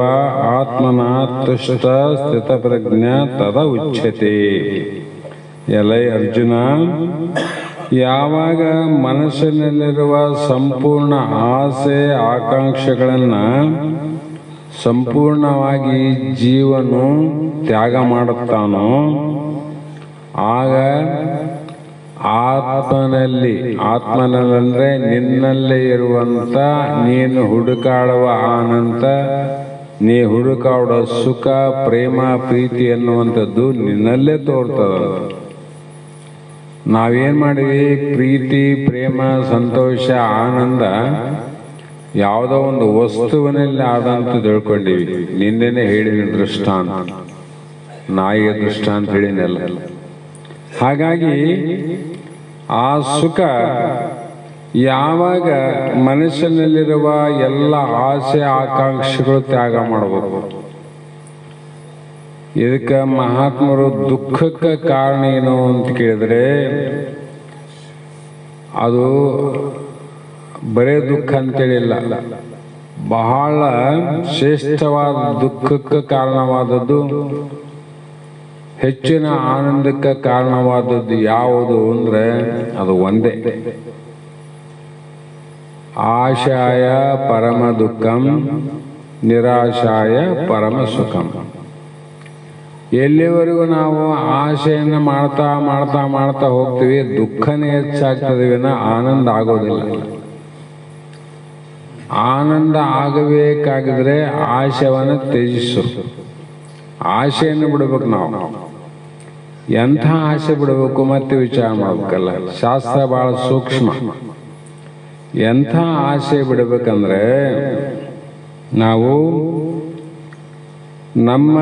ಆತ್ಮನ ತುಷ್ಟ ಸ್ಥಿತಪ್ರಜ್ಞ ತದ ಉಚ್ಯತೆ. ಎಲೈ ಅರ್ಜುನ, ಯಾವಾಗ ಮನಸ್ಸಿನಲ್ಲಿರುವ ಸಂಪೂರ್ಣ ಆಸೆ ಆಕಾಂಕ್ಷೆಗಳನ್ನು ಸಂಪೂರ್ಣವಾಗಿ ಜೀವನು ತ್ಯಾಗ ಮಾಡುತ್ತಾನೋ ಆಗ ಆತ್ಮನಲ್ಲಂದ್ರೆ ನಿನ್ನಲ್ಲೇ ಇರುವಂತ ನೀನು ಹುಡುಕಾಡುವ ಆನಂದ, ನೀ ಹುಡುಕಾಡುವ ಸುಖ, ಪ್ರೇಮ, ಪ್ರೀತಿ ಎನ್ನುವಂಥದ್ದು ನಿನ್ನಲ್ಲೇ ತೋರ್ತದ. ನಾವೇನ್ ಮಾಡಿವಿ? ಪ್ರೀತಿ, ಪ್ರೇಮ, ಸಂತೋಷ, ಆನಂದ ಯಾವುದೋ ಒಂದು ವಸ್ತುವಿನಲ್ಲಿ ಆದಂತ ತಿಳ್ಕೊಂಡಿವಿ. ನಿನ್ನೆನೆ ಹೇಳಿನ ದೃಷ್ಟಾಂತ, ನಾಯಿಯ ದೃಷ್ಟಾಂತ ಹೇಳಿನಲ್ಲ. ಹಾಗಾಗಿ ಆ ಸುಖ ಯಾವಾಗ ಮನುಷ್ಯನಲ್ಲಿರುವ ಎಲ್ಲ ಆಸೆ ಆಕಾಂಕ್ಷೆಗಳು ತ್ಯಾಗ ಮಾಡಬೇಕು. ಇದಕ್ಕೆ ಮಹಾತ್ಮರು ದುಃಖಕ್ಕೆ ಕಾರಣ ಏನು ಅಂತ ಕೇಳಿದ್ರೆ, ಅದು ಬರೇ ದುಃಖ ಅಂತೇಳಿಲ್ಲ, ಬಹಳ ಶ್ರೇಷ್ಠವಾದ ದುಃಖಕ್ಕೆ ಕಾರಣವಾದದ್ದು, ಹೆಚ್ಚಿನ ಆನಂದಕ್ಕೆ ಕಾರಣವಾದದ್ದು ಯಾವುದು ಅಂದ್ರೆ ಅದು ಒಂದೇ. ಆಶಾಯ ಪರಮ ದುಃಖಂ ನಿರಾಶಾಯ ಪರಮ ಸುಖಂ. ಎಲ್ಲಿವರೆಗೂ ನಾವು ಆಶೆಯನ್ನು ಮಾಡ್ತಾ ಮಾಡ್ತಾ ಮಾಡ್ತಾ ಹೋಗ್ತೀವಿ, ದುಃಖನೇ ಹೆಚ್ಚಾಗ್ತದೆ ವಿನ ಆನಂದ ಆಗೋದಿಲ್ಲ. ಆನಂದ ಆಗಬೇಕಾಗಿದ್ರೆ ಆಶೆಯನ್ನು ತ್ಯಜಿಸು. ಆಶೆಯನ್ನು ಬಿಡಬೇಕು. ನಾವು ಎಂಥ ಆಸೆ ಬಿಡಬೇಕು ಮತ್ತೆ ವಿಚಾರ ಮಾಡ್ಬೇಕಲ್ಲ. ಶಾಸ್ತ್ರ ಬಹಳ ಸೂಕ್ಷ್ಮ. ಎಂಥ ಆಸೆ ಬಿಡಬೇಕಂದ್ರೆ, ನಾವು ನಮ್ಮ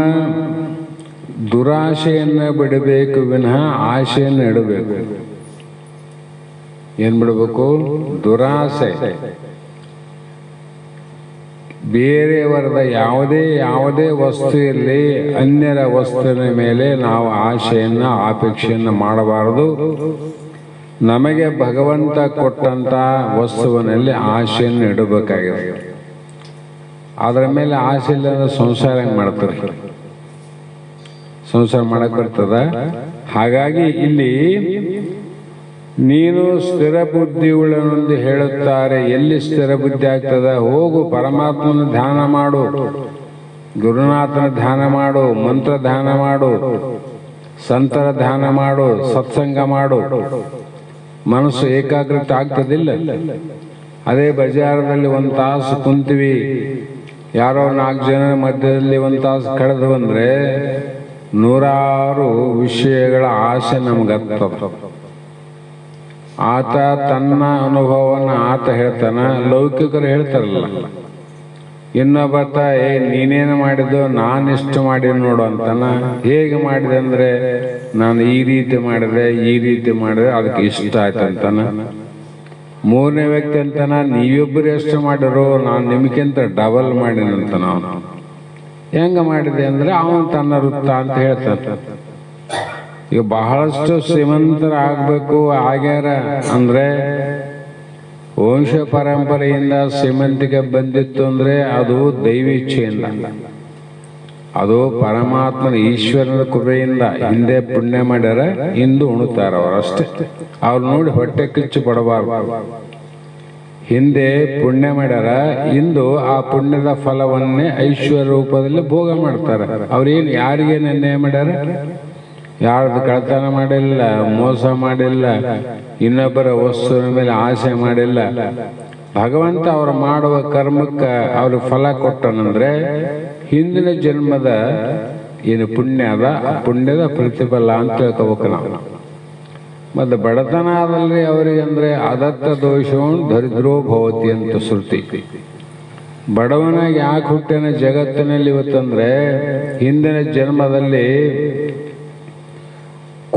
ದುರಾಶೆಯನ್ನು ಬಿಡಬೇಕು ವಿನಃ ಆಶೆಯನ್ನು ಇಡಬೇಕು. ಏನ್ ಬಿಡಬೇಕು? ದುರಾಸೆ. ಬೇರೆಯವರದ ಯಾವುದೇ ವಸ್ತು ಇರಲಿ, ಅನ್ಯರ ವಸ್ತುವಿನ ಮೇಲೆ ನಾವು ಆಶೆಯನ್ನು ಅಪೇಕ್ಷೆಯನ್ನು ಮಾಡಬಾರದು. ನಮಗೆ ಭಗವಂತ ಕೊಟ್ಟಂತ ವಸ್ತುವಿನಲ್ಲಿ ಆಶೆಯನ್ನು ಇಡಬೇಕಾಗಿದೆ. ಅದರ ಮೇಲೆ ಆಸೆ ಇಲ್ಲ ಅಂದ್ರೆ ಸಂಸಾರ ಹೆಂಗ್ ಮಾಡ್ತಾರೆ? ಸಂಸಾರ ಮಾಡಕ್ ಬರ್ತದ? ಹಾಗಾಗಿ ಇಲ್ಲಿ ನೀನು ಸ್ಥಿರ ಬುದ್ಧಿ ಉಳ್ಳನೆಂದು ಹೇಳುತ್ತಾರೆ. ಎಲ್ಲಿ ಸ್ಥಿರ ಬುದ್ಧಿ ಆಗ್ತದ? ಹೋಗು ಪರಮಾತ್ಮನ ಧ್ಯಾನ ಮಾಡು, ಗುರುನಾಥನ ಧ್ಯಾನ ಮಾಡು, ಮಂತ್ರ ಧ್ಯಾನ ಮಾಡು, ಸಂತರ ಧ್ಯಾನ ಮಾಡು, ಸತ್ಸಂಗ ಮಾಡು. ಮನಸ್ಸು ಏಕಾಗ್ರತೆ ಆಗ್ತದಿಲ್ಲ. ಅದೇ ಬಜಾರದಲ್ಲಿ ಒಂದು ತಾಸು ಕುಂತೀವಿ, ಯಾರೋ 4 ಜನ ಮಧ್ಯದಲ್ಲಿ ಒಂದು ತಾಸು ಕಳೆದು ಬಂದ್ರೆ ನೂರಾರು ವಿಷಯಗಳ ಆಸೆ ನಮ್ಗತ್ತದ. ಆತ ತನ್ನ ಅನುಭವವನ್ನು ಆತ ಹೇಳ್ತಾನ, ಲೌಕಿಕರು ಹೇಳ್ತಾರಲ್ಲ. ಇನ್ನೊಬ್ಬತ್ತ ನೀನೇನು ಮಾಡಿದ್ದು, ನಾನಿಷ್ಟು ಮಾಡಿ ನೋಡು ಅಂತಾನ. ಹೇಗೆ ಮಾಡಿದೆ ಅಂದ್ರೆ, ನಾನು ಈ ರೀತಿ ಮಾಡಿದೆ ಅದಕ್ಕೆ ಇಷ್ಟ ಆಯ್ತು ಅಂತಾನ. 3ನೇ ವ್ಯಕ್ತಿ ಅಂತಾನ, ನೀವಿಬ್ಬರು ಎಷ್ಟು ಮಾಡಿರೋ ನಾನು ನಿಮ್ಗಿಂತ ಡಬಲ್ ಮಾಡಿನಂತ. ನಾವು ಹೆಂಗ ಮಾಡಿದೆ ಅಂದ್ರೆ ಅವನು ತನ್ನ ವೃತ್ತ ಅಂತ ಹೇಳ್ತಾನೆ. ಈಗ ಬಹಳಷ್ಟು ಶ್ರೀಮಂತರಾಗಬೇಕು ಆಗ್ಯಾರ ಅಂದ್ರೆ, ವಂಶ ಪರಂಪರೆಯಿಂದ ಶ್ರೀಮಂತಿಗೆ ಬಂದಿತ್ತು ಅಂದ್ರೆ ಅದು ದೈವೇಚ್ಛೆಯಿಂದ, ಅದು ಪರಮಾತ್ಮನ ಈಶ್ವರನ ಕೃಪೆಯಿಂದ. ಹಿಂದೆ ಪುಣ್ಯ ಮಾಡ್ಯಾರ, ಇಂದು ಉಣುತ್ತಾರ ಅವರಷ್ಟೇ. ಅವ್ರು ನೋಡಿ ಹೊಟ್ಟೆ ಕಿಚ್ಚು ಪಡಬಾರ್ದು. ಹಿಂದೆ ಪುಣ್ಯ ಮಾಡ್ಯಾರ, ಇಂದು ಆ ಪುಣ್ಯದ ಫಲವನ್ನೇ ಐಶ್ವರ್ಯ ರೂಪದಲ್ಲಿ ಭೋಗ ಮಾಡ್ತಾರೆ. ಅವ್ರೇನು ಯಾರಿಗೇನು ಅನ್ಯಾಯ ಮಾಡ್ಯಾರ? ಯಾರ್ದು ಕಳ್ತನ ಮಾಡಿಲ್ಲ, ಮೋಸ ಮಾಡಿಲ್ಲ, ಇನ್ನೊಬ್ಬರ ವಸ್ತುವಿನ ಮೇಲೆ ಆಸೆ ಮಾಡಿಲ್ಲ. ಭಗವಂತ ಅವರು ಮಾಡುವ ಕರ್ಮಕ್ಕೆ ಅವ್ರಿಗೆ ಫಲ ಕೊಟ್ಟನಂದ್ರೆ ಹಿಂದಿನ ಜನ್ಮದ ಏನು ಪುಣ್ಯ ಅದ ಆ ಪುಣ್ಯದ ಪ್ರತಿಫಲ ಅಂತ ತಿಳ್ಕೋಬೇಕು ನಾವು. ಮತ್ತು ಬಡತನ ಆದಲ್ಲಿ ಅವರಿಗೆ ಅಂದರೆ ಅದತ್ತ ದೋಷವನ್ನು ದರಿದ್ರೋ ಭವತಿ ಅಂತ ಶ್ರುತಿ. ಬಡವನಾಗಿ ಯಾಕೆ ಹುಟ್ಟಿನ ಜಗತ್ತಿನಲ್ಲಿ ಇವತ್ತಂದ್ರೆ ಹಿಂದಿನ ಜನ್ಮದಲ್ಲಿ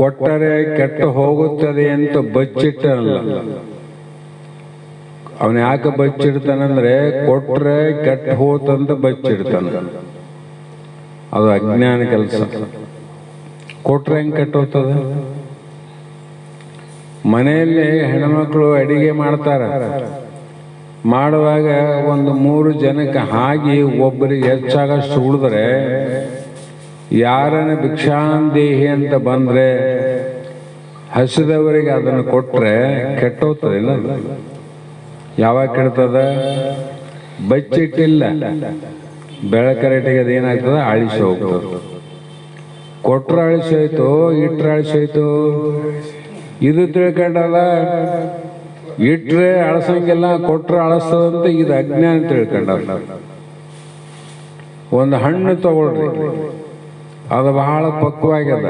ಕೊಟ್ಟರೆ ಕೆಟ್ಟು ಹೋಗುತ್ತದೆ ಅಂತ ಬಚ್ಚಿಟ್ಟನಲ್ಲ. ಅವನು ಯಾಕೆ ಬಚ್ಚಿಡ್ತಾನಂದ್ರೆ ಕೊಟ್ರೆ ಕೆಟ್ಟ ಹೋತಂತ ಬಚ್ಚಿಡ್ತಾನ. ಅದು ಅಜ್ಞಾನ ಕೆಲಸ. ಕೊಟ್ರೆ ಹೆಂಗ್ ಕೆಟ್ಟ ಹೋಗ್ತದೆ? ಮನೆಯಲ್ಲಿ ಹೆಣ್ಮಕ್ಳು ಅಡಿಗೆ ಮಾಡ್ತಾರ. ಮಾಡುವಾಗ ಒಂದು 3 ಜನಕ್ಕೆ ಹಾಗೆ ಒಬ್ಬರಿಗೆ ಹೆಚ್ಚಾಗಷ್ಟು ಉಳಿದ್ರೆ ಯಾರನ್ನ ಭಿಕ್ಷಾಂದೇಹಿ ಅಂತ ಬಂದ್ರೆ ಹಸಿದವರಿಗೆ ಅದನ್ನು ಕೊಟ್ರೆ ಕೆಟ್ಟೋಗ್ತದೆ. ಯಾವಾಗ ಕೆಡ್ತದ? ಬಚ್ಚಿಟ್ಟಿಲ್ಲ, ಬೆಳಕರೆಟಿಗೆ ಅದೇನಾಗ್ತದ? ಅಳಿಸಿ ಹೋಗ್ತದೆ. ಕೊಟ್ರ ಅಳಿಸಿ ಹೋಯ್ತು, ಇಟ್ರ ಅಳಿಸಿ ಹೋಯ್ತು. ಇದು ತಿಳ್ಕೊಂಡದ ಇಟ್ರೆ ಅಳಸಂಗಿಲ್ಲ, ಕೊಟ್ರೆ ಅಳಸ್ತದಂತ ಇದು ಅಜ್ಞಾನ ತಿಳ್ಕೊಂಡದ. ಒಂದು ಹಣ್ಣು ತಗೊಳ್ರಿ, ಅದು ಬಹಳ ಪಕ್ವಾಗ್ಯದ.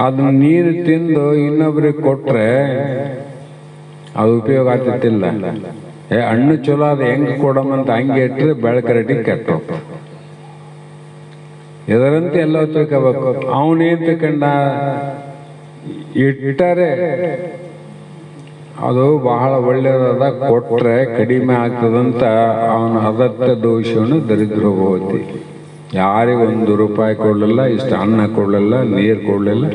ಅದನ್ನ ನೀರು ತಿಂದು ಇನ್ನೊಬ್ರಿಗೆ ಕೊಟ್ರೆ ಅದು ಉಪಯೋಗ ಆಗ್ತಿತ್ತಿಲ್ಲ. ಹಣ್ಣು ಚಲೋ ಅದು ಹೆಂಗ್ ಕೊಡಮಂತ ಹಂಗೆ ಇಟ್ರೆ ಬೆಳಕರೆಟಿ ಕೆಟ್ಟ. ಇದರಂತೆ ಎಲ್ಲ ತಿಳ್ಕೋಬೇಕು. ಅವನೇನ್ ತಿಳ್ಕೊಂಡ? ಇಟ್ಟರೆ ಅದು ಬಹಳ ಒಳ್ಳೆಯದಾದ, ಕೊಟ್ರೆ ಕಡಿಮೆ ಆಗ್ತದಂತ ಅವನ ಅದತ್ತ ದೋಷವನ್ನು ದರಿದ್ರ ಹೋಗ್ತಿ. ಯಾರಿಗೂ ₹1 ಕೊಡ್ಲಿಲ್ಲ, ಇಷ್ಟು ಅನ್ನ ಕೊಡ್ಲಿಲ್ಲ, ನೀರು ಕೊಡ್ಲಿಲ್ಲ.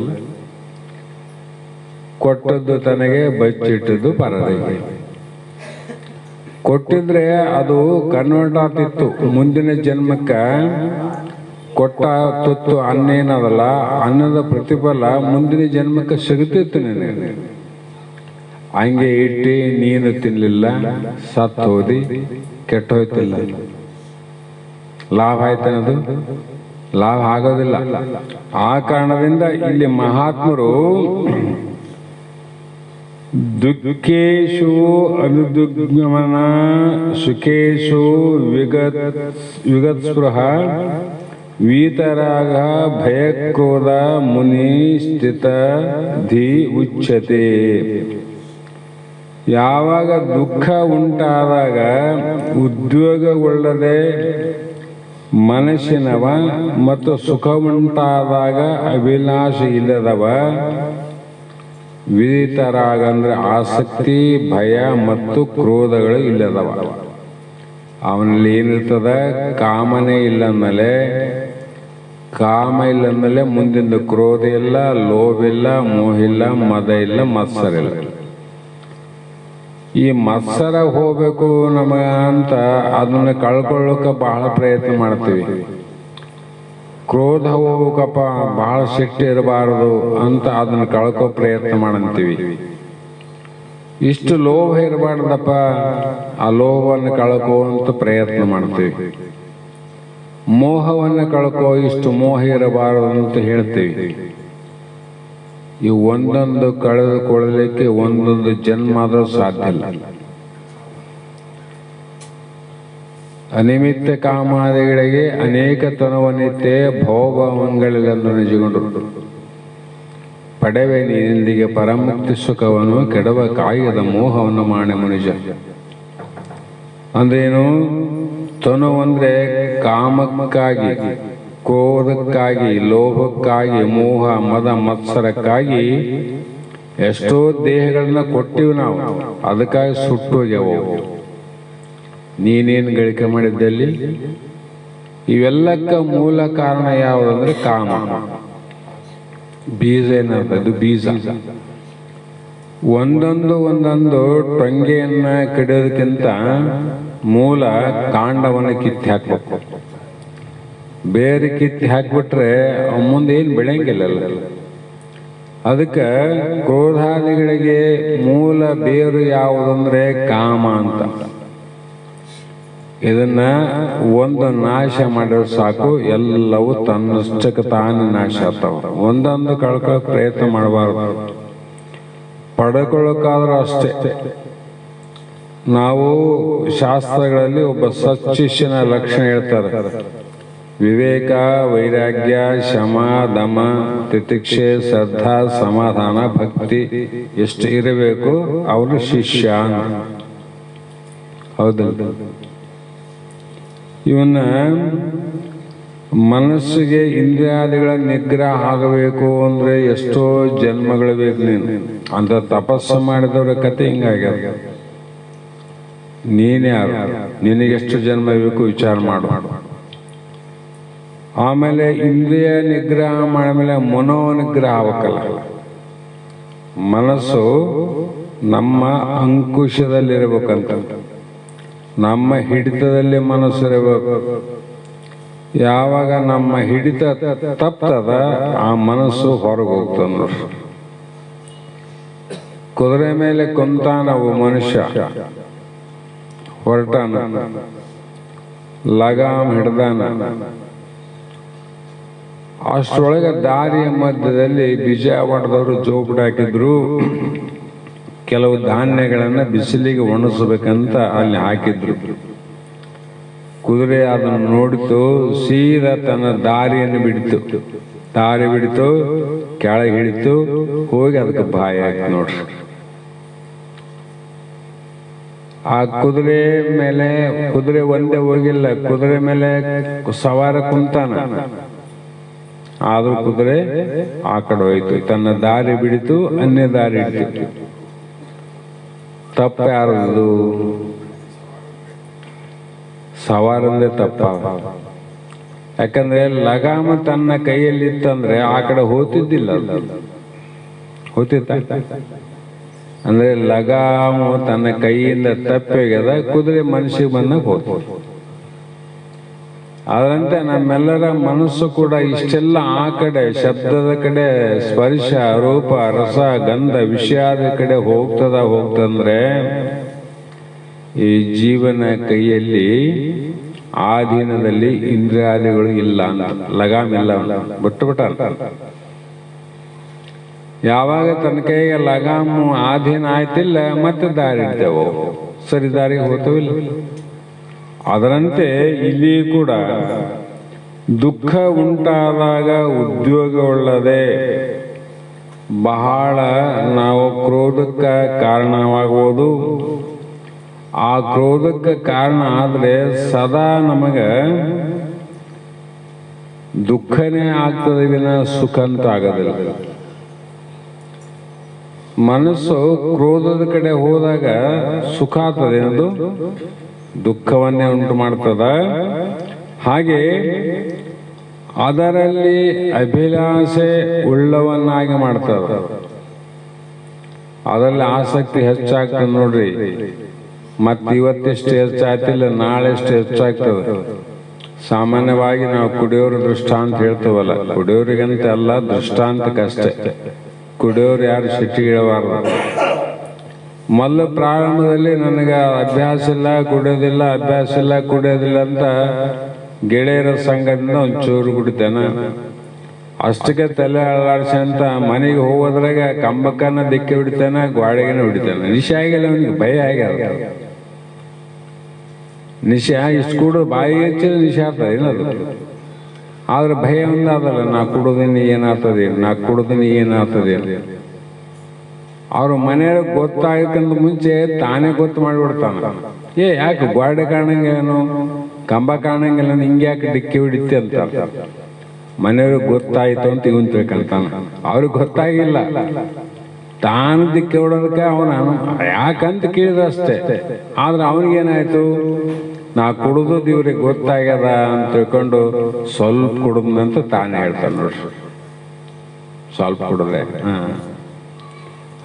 ಕೊಟ್ಟದ್ದು ತನಗೆ, ಬಚ್ಚಿಟ್ಟದ್ದು ಪರರಿಗೆ. ಕೊಟ್ಟಿದ್ರೆ ಅದು ಕನ್ವರ್ಟ್ ಆಗ್ತಿತ್ತು ಮುಂದಿನ ಜನ್ಮಕ್ಕ. ಕೊಟ್ಟ ತುತ್ತು ಅನ್ನ ಏನದಲ್ಲ, ಅನ್ನದ ಪ್ರತಿಫಲ ಮುಂದಿನ ಜನ್ಮಕ್ಕೆ ಸಿಗುತ್ತಿತ್ತು ನಿನಗೆ. ಹಂಗೆ ಇಟ್ಟು ನೀನು ತಿನ್ಲಿಲ್ಲ, ಸತ್ತು ಹೋದಿ, ಕೆಟ್ಟೋಯ್ತಿಲ್ಲ. ಲಾಭ ಆಯ್ತನದು? ಲಾಭ ಆಗೋದಿಲ್ಲ. ಆ ಕಾರಣದಿಂದ ಇಲ್ಲಿ ಮಹಾತ್ಮರು ದುಃಖೇಶು ಅನುದುಗ್ಗಮನ ಸುಖೇಶು ವಿಗತ್ಸ್ಪೃಹ ವೀತರಾಗ ಭಯಕ್ರೋಧ ಮುನಿ ಸ್ಥಿತ ಧಿ ಉಚ್ಯತೆ. ಯಾವಾಗ ದುಃಖ ಉಂಟಾದಾಗ ಉದ್ಯೋಗಗೊಳ್ಳದೆ ಮನಸ್ಸಿನವ ಮತ್ತು ಸುಖ ಉಂಟಾದಾಗ ಅಭಿಲಾಷ ಇಲ್ಲದವ ವಿದಿತರಾಗ ಅಂದ್ರೆ ಆಸಕ್ತಿ, ಭಯ ಮತ್ತು ಕ್ರೋಧಗಳು ಇಲ್ಲದವ. ಅವನಲ್ಲಿ ಏನಿರ್ತದ? ಕಾಮನೆ ಇಲ್ಲಂದ್ಮೇಲೆ, ಕಾಮ ಇಲ್ಲಂದ್ಮೇಲೆ ಮುಂದಿಂದ ಕ್ರೋಧ ಇಲ್ಲ, ಲೋಭ ಇಲ್ಲ, ಮೋಹ ಇಲ್ಲ, ಮದ ಇಲ್ಲ, ಮತ್ಸರ ಇಲ್ಲ. ಈ ಮತ್ಸರ ಹೋಗ್ಬೇಕು ನಮಗ ಅಂತ ಅದನ್ನ ಕಳ್ಕೊಳ್ಳೋಕೆ ಬಹಳ ಪ್ರಯತ್ನ ಮಾಡ್ತೀವಿ. ಕ್ರೋಧ ಹೋಗ್ಬೇಕಪ್ಪ, ಬಹಳ ಸಿಟ್ಟು ಇರಬಾರದು ಅಂತ ಅದನ್ನ ಕಳ್ಕೋ ಪ್ರಯತ್ನ ಮಾಡಂತೀವಿ. ಇಷ್ಟು ಲೋಭ ಇರಬಾರ್ದಪ್ಪ, ಆ ಲೋಭವನ್ನು ಕಳ್ಕೋ ಅಂತ ಪ್ರಯತ್ನ ಮಾಡ್ತೀವಿ. ಮೋಹವನ್ನು ಕಳ್ಕೋ, ಇಷ್ಟು ಮೋಹ ಇರಬಾರದು ಅಂತ ಹೇಳ್ತೀವಿ. ಇವು ಒಂದೊಂದು ಕಳೆದುಕೊಳ್ಳಲಿಕ್ಕೆ ಒಂದೊಂದು ಜನ್ಮ ಆದರೂ ಸಾಧ್ಯ ಇಲ್ಲ. ಅನಿಮಿತ್ತ ಕಾಮಾದಿಗಳಿಗೆ ಅನೇಕ ತನವನಿತ್ತೆ ಭೋಗವಂಗಳಿಗೆಂದು ನಿಜಗೊಂಡು ಪಡೆವೆ ನೀನಿಂದಿಗೆ ಪರಮುಕ್ತಿ ಸುಖವನ್ನು ಕೆಡವ ಕಾಯದ ಮೋಹವನ್ನು ಮಾಣೆ ಮನುಜ. ಅಂದ್ರೇನು? ತನು ಅಂದ್ರೆ ಕಾಮಕ್ಕಾಗಿ, ಕ್ರೋಧಕ್ಕಾಗಿ, ಲೋಭಕ್ಕಾಗಿ, ಮೋಹ ಮದ ಮತ್ಸರಕ್ಕಾಗಿ ಎಷ್ಟೋ ದೇಹಗಳನ್ನ ಕೊಟ್ಟಿವಿ ನಾವು. ಅದಕ್ಕಾಗಿ ಸುಟ್ಟು ಹೋಗ್ಯಾವ. ನೀನೇನು ಗಳಿಕೆ ಮಾಡಿದ್ದಲ್ಲಿ? ಇವೆಲ್ಲಕ್ಕ ಮೂಲ ಕಾರಣ ಯಾವುದಂದ್ರೆ ಕಾಮ. ಬೀಜ ಏನದ? ಅದು ಬೀಜ. ಒಂದೊಂದು ಟೊಂಗೆಯನ್ನ ಕಡಿಯೋದಕ್ಕಿಂತ ಮೂಲ ಕಾಂಡವನ್ನು ಕಿತ್ತಿ ಹಾಕ್ಬೇಕು. ಬೇರೆ ಕಿತ್ತಿ ಹಾಕ್ಬಿಟ್ರೆ ಮುಂದೆ ಏನು ಬೆಳೆಯಂಗಿಲ್ಲ. ಅದಕ್ಕೆ ಕ್ರೋಧಾದಿಗಳಿಗೆ ಮೂಲ ಬೇರು ಯಾವುದಂದ್ರೆ ಕಾಮ ಅಂತ. ಇದನ್ನ ಒಂದು ನಾಶ ಮಾಡಿದ್ರೆ ಸಾಕು, ಎಲ್ಲವೂ ತನ್ನಷ್ಟಕ್ಕೆ ತಾನೇ ನಾಶ ಆಗ್ತಾವ. ಒಂದೊಂದು ಕಳ್ಕೊಳ್ಳೋಕೆ ಪ್ರಯತ್ನ ಮಾಡಬಾರ್ದು. ಪಡ್ಕೊಳ್ಳೋಕ್ಕಾದ್ರೂ ಅಷ್ಟೇ. ನಾವು ಶಾಸ್ತ್ರಗಳಲ್ಲಿ ಒಬ್ಬ ಸಚ್ಚಿಷ್ಯನ ಲಕ್ಷಣ ಹೇಳ್ತಾರೆ. ವಿವೇಕ, ವೈರಾಗ್ಯ, ಶಮ, ದಮ, ತಿತಿಕ್ಷೆ, ಶ್ರದ್ಧಾ, ಸಮಾಧಾನ, ಭಕ್ತಿ ಎಷ್ಟು ಇರಬೇಕು ಅವನು ಶಿಷ್ಯ. ಹೌದಲ್ಲ? ಇವನ್ನ ಮನಸ್ಸಿಗೆ ಇಂದ್ರಿಯಾದಿಗಳ ನಿಗ್ರಹ ಆಗಬೇಕು ಅಂದ್ರೆ ಎಷ್ಟೋ ಜನ್ಮಗಳು ಬೇಕು. ನೀನು ಅಂತ ತಪಸ್ಸು ಮಾಡಿದವರ ಕತೆ ಹಿಂಗಾಗ್ಯದ. ನೀನ್ಯಾರು? ನಿನಗೆಷ್ಟು ಜನ್ಮ ಬೇಕು ವಿಚಾರ ಮಾಡು. ಆಮೇಲೆ ಇಂದ್ರಿಯ ನಿಗ್ರಹ ಮಾಡಿದ್ಮೇಲೆ ಮನೋ ನಿಗ್ರಹ ಆಗಬೇಕಲ್ಲ. ಮನಸ್ಸು ನಮ್ಮ ಅಂಕುಶದಲ್ಲಿರ್ಬೇಕಂತ, ನಮ್ಮ ಹಿಡಿತದಲ್ಲಿ ಮನಸ್ಸು ಇರಬೇಕು. ಯಾವಾಗ ನಮ್ಮ ಹಿಡಿತ ತಪ್ತದ ಆ ಮನಸ್ಸು ಹೊರಗೆ ಹೋಗ್ತದ ನೋಡ್ರಿ. ಕುದುರೆ ಮೇಲೆ ಕುಂತಾನವು ಮನುಷ್ಯ, ಹೊರಟಾನ, ಲಗಾಮ್ ಹಿಡ್ದಾನ. ಅಷ್ಟರೊಳಗೆ ದಾರಿಯ ಮಧ್ಯದಲ್ಲಿ ಬೀಜ ಹೊಡೆದವರು ಜೋಪಡಿ ಹಾಕಿದ್ರು. ಕೆಲವು ಧಾನ್ಯಗಳನ್ನ ಬಿಸಿಲಿಗೆ ಒಣಸಬೇಕಂತ ಅಲ್ಲಿ ಹಾಕಿದ್ರು. ಕುದುರೆ ಅದನ್ನು ನೋಡಿತು, ಸೀದಾ ತನ್ನ ದಾರಿಯನ್ನು ಬಿಡಿತು. ದಾರಿ ಬಿಡಿತು, ಕೆಳಗೆ ಹಿಡಿತು, ಹೋಗಿ ಅದಕ್ಕೆ ಬಾಯಿ ಹಾಕಿ ನೋಡ್ರಿ. ಆ ಕುದುರೆ ಮೇಲೆ, ಕುದುರೆ ಒಂದೇ ಹೋಗಿಲ್ಲ, ಕುದುರೆ ಮೇಲೆ ಸವಾರ ಕುಂತಾನ. ಆದ್ರೂ ಕುದುರೆ ಆ ಕಡೆ ಹೋಯ್ತು, ತನ್ನ ದಾರಿ ಬಿಡಿತು, ಅನ್ಯ ದಾರಿ ಹಿಡಿತು. ತಪ್ಪ ಯಾರದು? ಸವಾರಂದೇ ತಪ್ಪ. ಯಾಕಂದ್ರೆ ಲಗಾಮ ತನ್ನ ಕೈಯಲ್ಲಿ ಇತ್ತಂದ್ರೆ ಆ ಕಡೆ ಹೋಗ್ತಿದ್ದಿಲ್ಲ, ಹೋಗ್ತಿತ್ತ. ಅಂದ್ರೆ ಲಗಾಮು ತನ್ನ ಕೈಯಿಂದ ತಪ್ಪಿಗೆದ, ಕುದುರೆ ಮನಸ್ಸಿಗೆ ಬಂದಾಗ ಹೋಗ್ತದೆ. ಅದರಂತೆ ನಮ್ಮೆಲ್ಲರ ಮನಸ್ಸು ಕೂಡ ಇಷ್ಟೆಲ್ಲ ಆ ಕಡೆ ಶಬ್ದದ ಕಡೆ, ಸ್ಪರ್ಶ, ರೂಪ, ರಸ, ಗಂಧ, ವಿಷಯದ ಕಡೆ ಹೋಗ್ತಂದ್ರೆ ಈ ಜೀವನ ಕೈಯಲ್ಲಿ ಆಧೀನದಲ್ಲಿ ಇಂದ್ರಿಯಾದಿಗಳು ಇಲ್ಲ ಅಂತ, ಲಗಾಮ್ ಇಲ್ಲ, ಬಿಟ್ಟುಬಿಟ್ಟ. ಯಾವಾಗ ತನ್ನ ಕೈಗೆ ಲಗಾಮು ಆಧೀನ ಆಯ್ತಿಲ್ಲ, ಮತ್ತೆ ದಾರಿ ಇಡ್ತೇವೆ, ಸರಿ ದಾರಿಗೆ ಹೋಗ್ತವಿಲ್ಲ. ಅದರಂತೆ ಇಲ್ಲಿ ಕೂಡ ದುಃಖ ಉಂಟಾದಾಗ ಉದ್ಯೋಗವುಳ್ಳದೆ ಬಹಳ ನಾವು ಕ್ರೋಧಕ್ಕೆ ಕಾರಣವಾಗುವುದು. ಆ ಕ್ರೋಧಕ್ಕೆ ಕಾರಣ ಆದ್ರೆ ಸದಾ ನಮಗ ದುಃಖನೇ ಆಗ್ತದೆ ವಿನ ಸುಖ ಅಂತ ಆಗೋದಿಲ್ಲ. ಮನಸ್ಸು ಕ್ರೋಧದ ಕಡೆ ಹೋದಾಗ ಸುಖ ಆಗ್ತದೆ, ಅದು ದುಃಖವನ್ನೇ ಉಂಟು ಮಾಡ್ತದ. ಹಾಗೆ ಅದರಲ್ಲಿ ಅಭಿಲಾಷೆ ಉಳ್ಳವನ್ನಾಗಿ ಮಾಡ್ತದ. ಅದರಲ್ಲಿ ಆಸಕ್ತಿ ಹೆಚ್ಚಾಗ್ತದೆ ನೋಡ್ರಿ. ಮತ್ತೆ ಇವತ್ತೆಷ್ಟು ಹೆಚ್ಚಾಗ್ತಿಲ್ಲ, ನಾಳೆಷ್ಟು ಹೆಚ್ಚಾಗ್ತದೆ. ಸಾಮಾನ್ಯವಾಗಿ ನಾವು ಕುಡಿಯೋರು ದೃಷ್ಟಾಂತ ಹೇಳ್ತೇವಲ್ಲ, ಕುಡಿಯೋರಿಗಂತ ಅಲ್ಲ, ದೃಷ್ಟಾಂತಕ್ಕಷ್ಟೇ. ಕುಡಿಯೋರು ಯಾರು ಸಿಟ್ಟಿಗಿಡಬಾರ್ದು. ಮೊದಲು ಪ್ರಾರಂಭದಲ್ಲಿ ನನಗೆ ಅಭ್ಯಾಸ ಇಲ್ಲ, ಕುಡಿಯೋದಿಲ್ಲ, ಅಭ್ಯಾಸ ಇಲ್ಲ, ಕುಡಿಯೋದಿಲ್ಲ ಅಂತ ಗೆಳೆಯರ ಸಂಘದಿಂದ ಒಂಚೂರು ಕುಡಿತೇನೆ. ಅಷ್ಟಕ್ಕೆ ತಲೆ ಅಳ್ಳಾಡ್ಸಿ ಅಂತ ಮನೆಗೆ ಹೋಗೋದ್ರಾಗ ಕಂಬಕ್ಕನ್ನ ದಿಕ್ಕಿ ಹೊಡಿತಾನೆ, ಗೋಡೆಗೇನೆ ಹೊಡಿತಾನೆ. ನಿಶೆ ಆಗಿಲ್ಲ, ಅವನಿಗೆ ಭಯ ಆಗ್ಯಾರ. ನಿಶೆ ಇಷ್ಟು ಕೂಡ ಬಾಯಿ ಹೆಚ್ಚಿದ ನಿಶೆ ಆಗ್ತದೆ ಏನದು. ಆದ್ರೆ ಭಯ ಒಂದಾದಲ್ಲ, ನಾ ಕುಡಿದೀನಿ ಏನಾಗ್ತದೆ, ನಾ ಕುಡಿದೀನಿ ಏನಾಗ್ತದೆ. ಅವ್ರ ಮನೆಯವ್ರಿಗೆ ಗೊತ್ತಾಗಕ್ಕಿಂತ ಮುಂಚೆ ತಾನೇ ಗೊತ್ತು ಮಾಡಿಬಿಡ್ತಾನ. ಯಾಕೆ ಗೋಡೆ ಕಾಣಂಗೇನು, ಕಂಬ ಕಾಣಂಗಿಲ್ಲ, ಹಿಂಗೆ ಯಾಕೆ ಡಿಕ್ಕಿ ಹೊಡಿತಿ ಅಂತ ಮನೆಯವ್ರಿಗೆ ಗೊತ್ತಾಯ್ತು ಅಂತ ಇವನ್ ತಿಳ್ಕೊಂತಾನ. ಅವ್ರಿಗೆ ಗೊತ್ತಾಗಿಲ್ಲ, ತಾನು ದಿಕ್ಕಿ ಹೊಡೋದಕ್ಕೆ ಅವನ ಯಾಕಂತ ಕೇಳಿದಷ್ಟೇ. ಆದ್ರೆ ಅವನಿಗೇನಾಯ್ತು, ನಾ ಕುಡಿದು ಇವ್ರಿಗೆ ಗೊತ್ತಾಗ್ಯದ ಅಂತ ತಿಳ್ಕೊಂಡು ಸ್ವಲ್ಪ ಕುಡಿದಂತ ತಾನೇ ಹೇಳ್ತಾನೆ ನೋಡ್ರಿ. ಸ್ವಲ್ಪ ಕುಡಿದ್ರೆ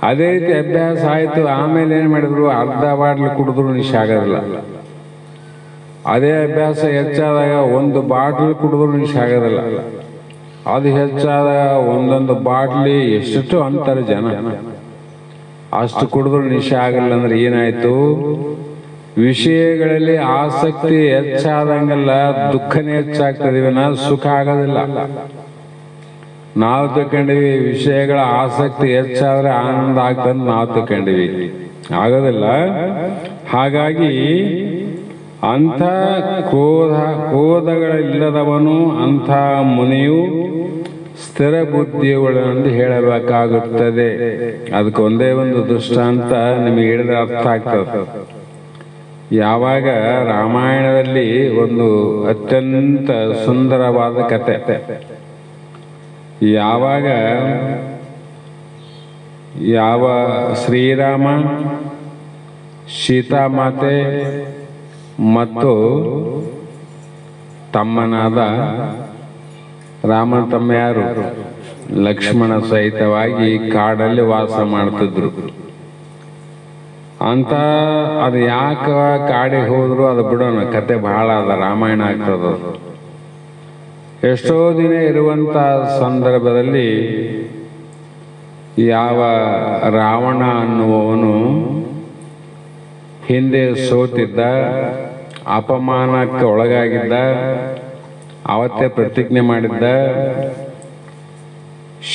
ಅದೇ ರೀತಿ ಅಭ್ಯಾಸ ಆಯ್ತು. ಆಮೇಲೆ ಏನ್ ಮಾಡಿದ್ರು, ಅರ್ಧ ಬಾಟ್ಲಿ ಕುಡಿದ್ರು ನಿಶೆ ಆಗೋದಿಲ್ಲ. ಅದೇ ಅಭ್ಯಾಸ ಹೆಚ್ಚಾದಾಗ ಒಂದು ಬಾಟ್ಲಿ ಕುಡಿದ್ರು ನಿಶೆ ಆಗೋದಿಲ್ಲ. ಅದು ಹೆಚ್ಚಾದಾಗ ಒಂದೊಂದು ಬಾಟ್ಲಿ ಎಷ್ಟು ಅಂತಾರೆ ಜನ. ಅಷ್ಟು ಕುಡಿದ್ರು ನಿಶೆ ಆಗಲ್ಲ. ಅಂದ್ರೆ ಏನಾಯ್ತು, ವಿಷಯಗಳಲ್ಲಿ ಆಸಕ್ತಿ ಹೆಚ್ಚಾದಂಗೆಲ್ಲ ದುಃಖನೇ ಹೆಚ್ಚಾಗ್ತದೆ ವಿನ ಸುಖ ಆಗೋದಿಲ್ಲ. ನಾವು ತಕೊಂಡಿವಿ ವಿಷಯಗಳ ಆಸಕ್ತಿ ಹೆಚ್ಚಾದ್ರೆ ಆನಂದ ಆಗ್ತದೆ, ನಾವು ತಕೊಂಡಿವಿ, ಆಗೋದಿಲ್ಲ. ಹಾಗಾಗಿ ಅಂಥ ಕ್ರೋಧಗಳಿಲ್ಲದವನು ಅಂಥ ಮುನಿಯು ಸ್ಥಿರ ಬುದ್ಧಿಯುಗಳೆಂದು ಹೇಳಬೇಕಾಗುತ್ತದೆ. ಅದಕ್ಕೆ ಒಂದೇ ಒಂದು ದೃಷ್ಟಾಂತ ನಿಮಗೆ ಹೇಳಿದ್ರೆ ಅರ್ಥ ಆಗ್ತದೆ. ಯಾವಾಗ ರಾಮಾಯಣದಲ್ಲಿ ಒಂದು ಅತ್ಯಂತ ಸುಂದರವಾದ ಕತೆ, ಯಾವ ಶ್ರೀರಾಮ, ಸೀತಾಮಾತೆ ಮತ್ತು ತಮ್ಮನಾದ ರಾಮನ ತಮ್ಮ ಯಾರು, ಲಕ್ಷ್ಮಣ ಸಹಿತವಾಗಿ ಕಾಡಲ್ಲಿ ವಾಸ ಮಾಡ್ತಿದ್ರು. ಅಂತ ಅದು ಯಾಕೆ ಕಾಡಿಗೆ ಹೋದ್ರು ಅದು ಬಿಡೋಣ, ಕತೆ ಬಹಳ ಅದ, ರಾಮಾಯಣ ಆಗ್ತದ. ಎಷ್ಟೋ ದಿನ ಇರುವಂತ ಸಂದರ್ಭದಲ್ಲಿ ಯಾವ ರಾವಣ ಅನ್ನುವವನು ಹಿಂದೆ ಸೋತಿದ್ದ, ಅಪಮಾನಕ್ಕೆ ಒಳಗಾಗಿದ್ದ, ಅವತ್ತೇ ಪ್ರತಿಜ್ಞೆ ಮಾಡಿದ್ದ,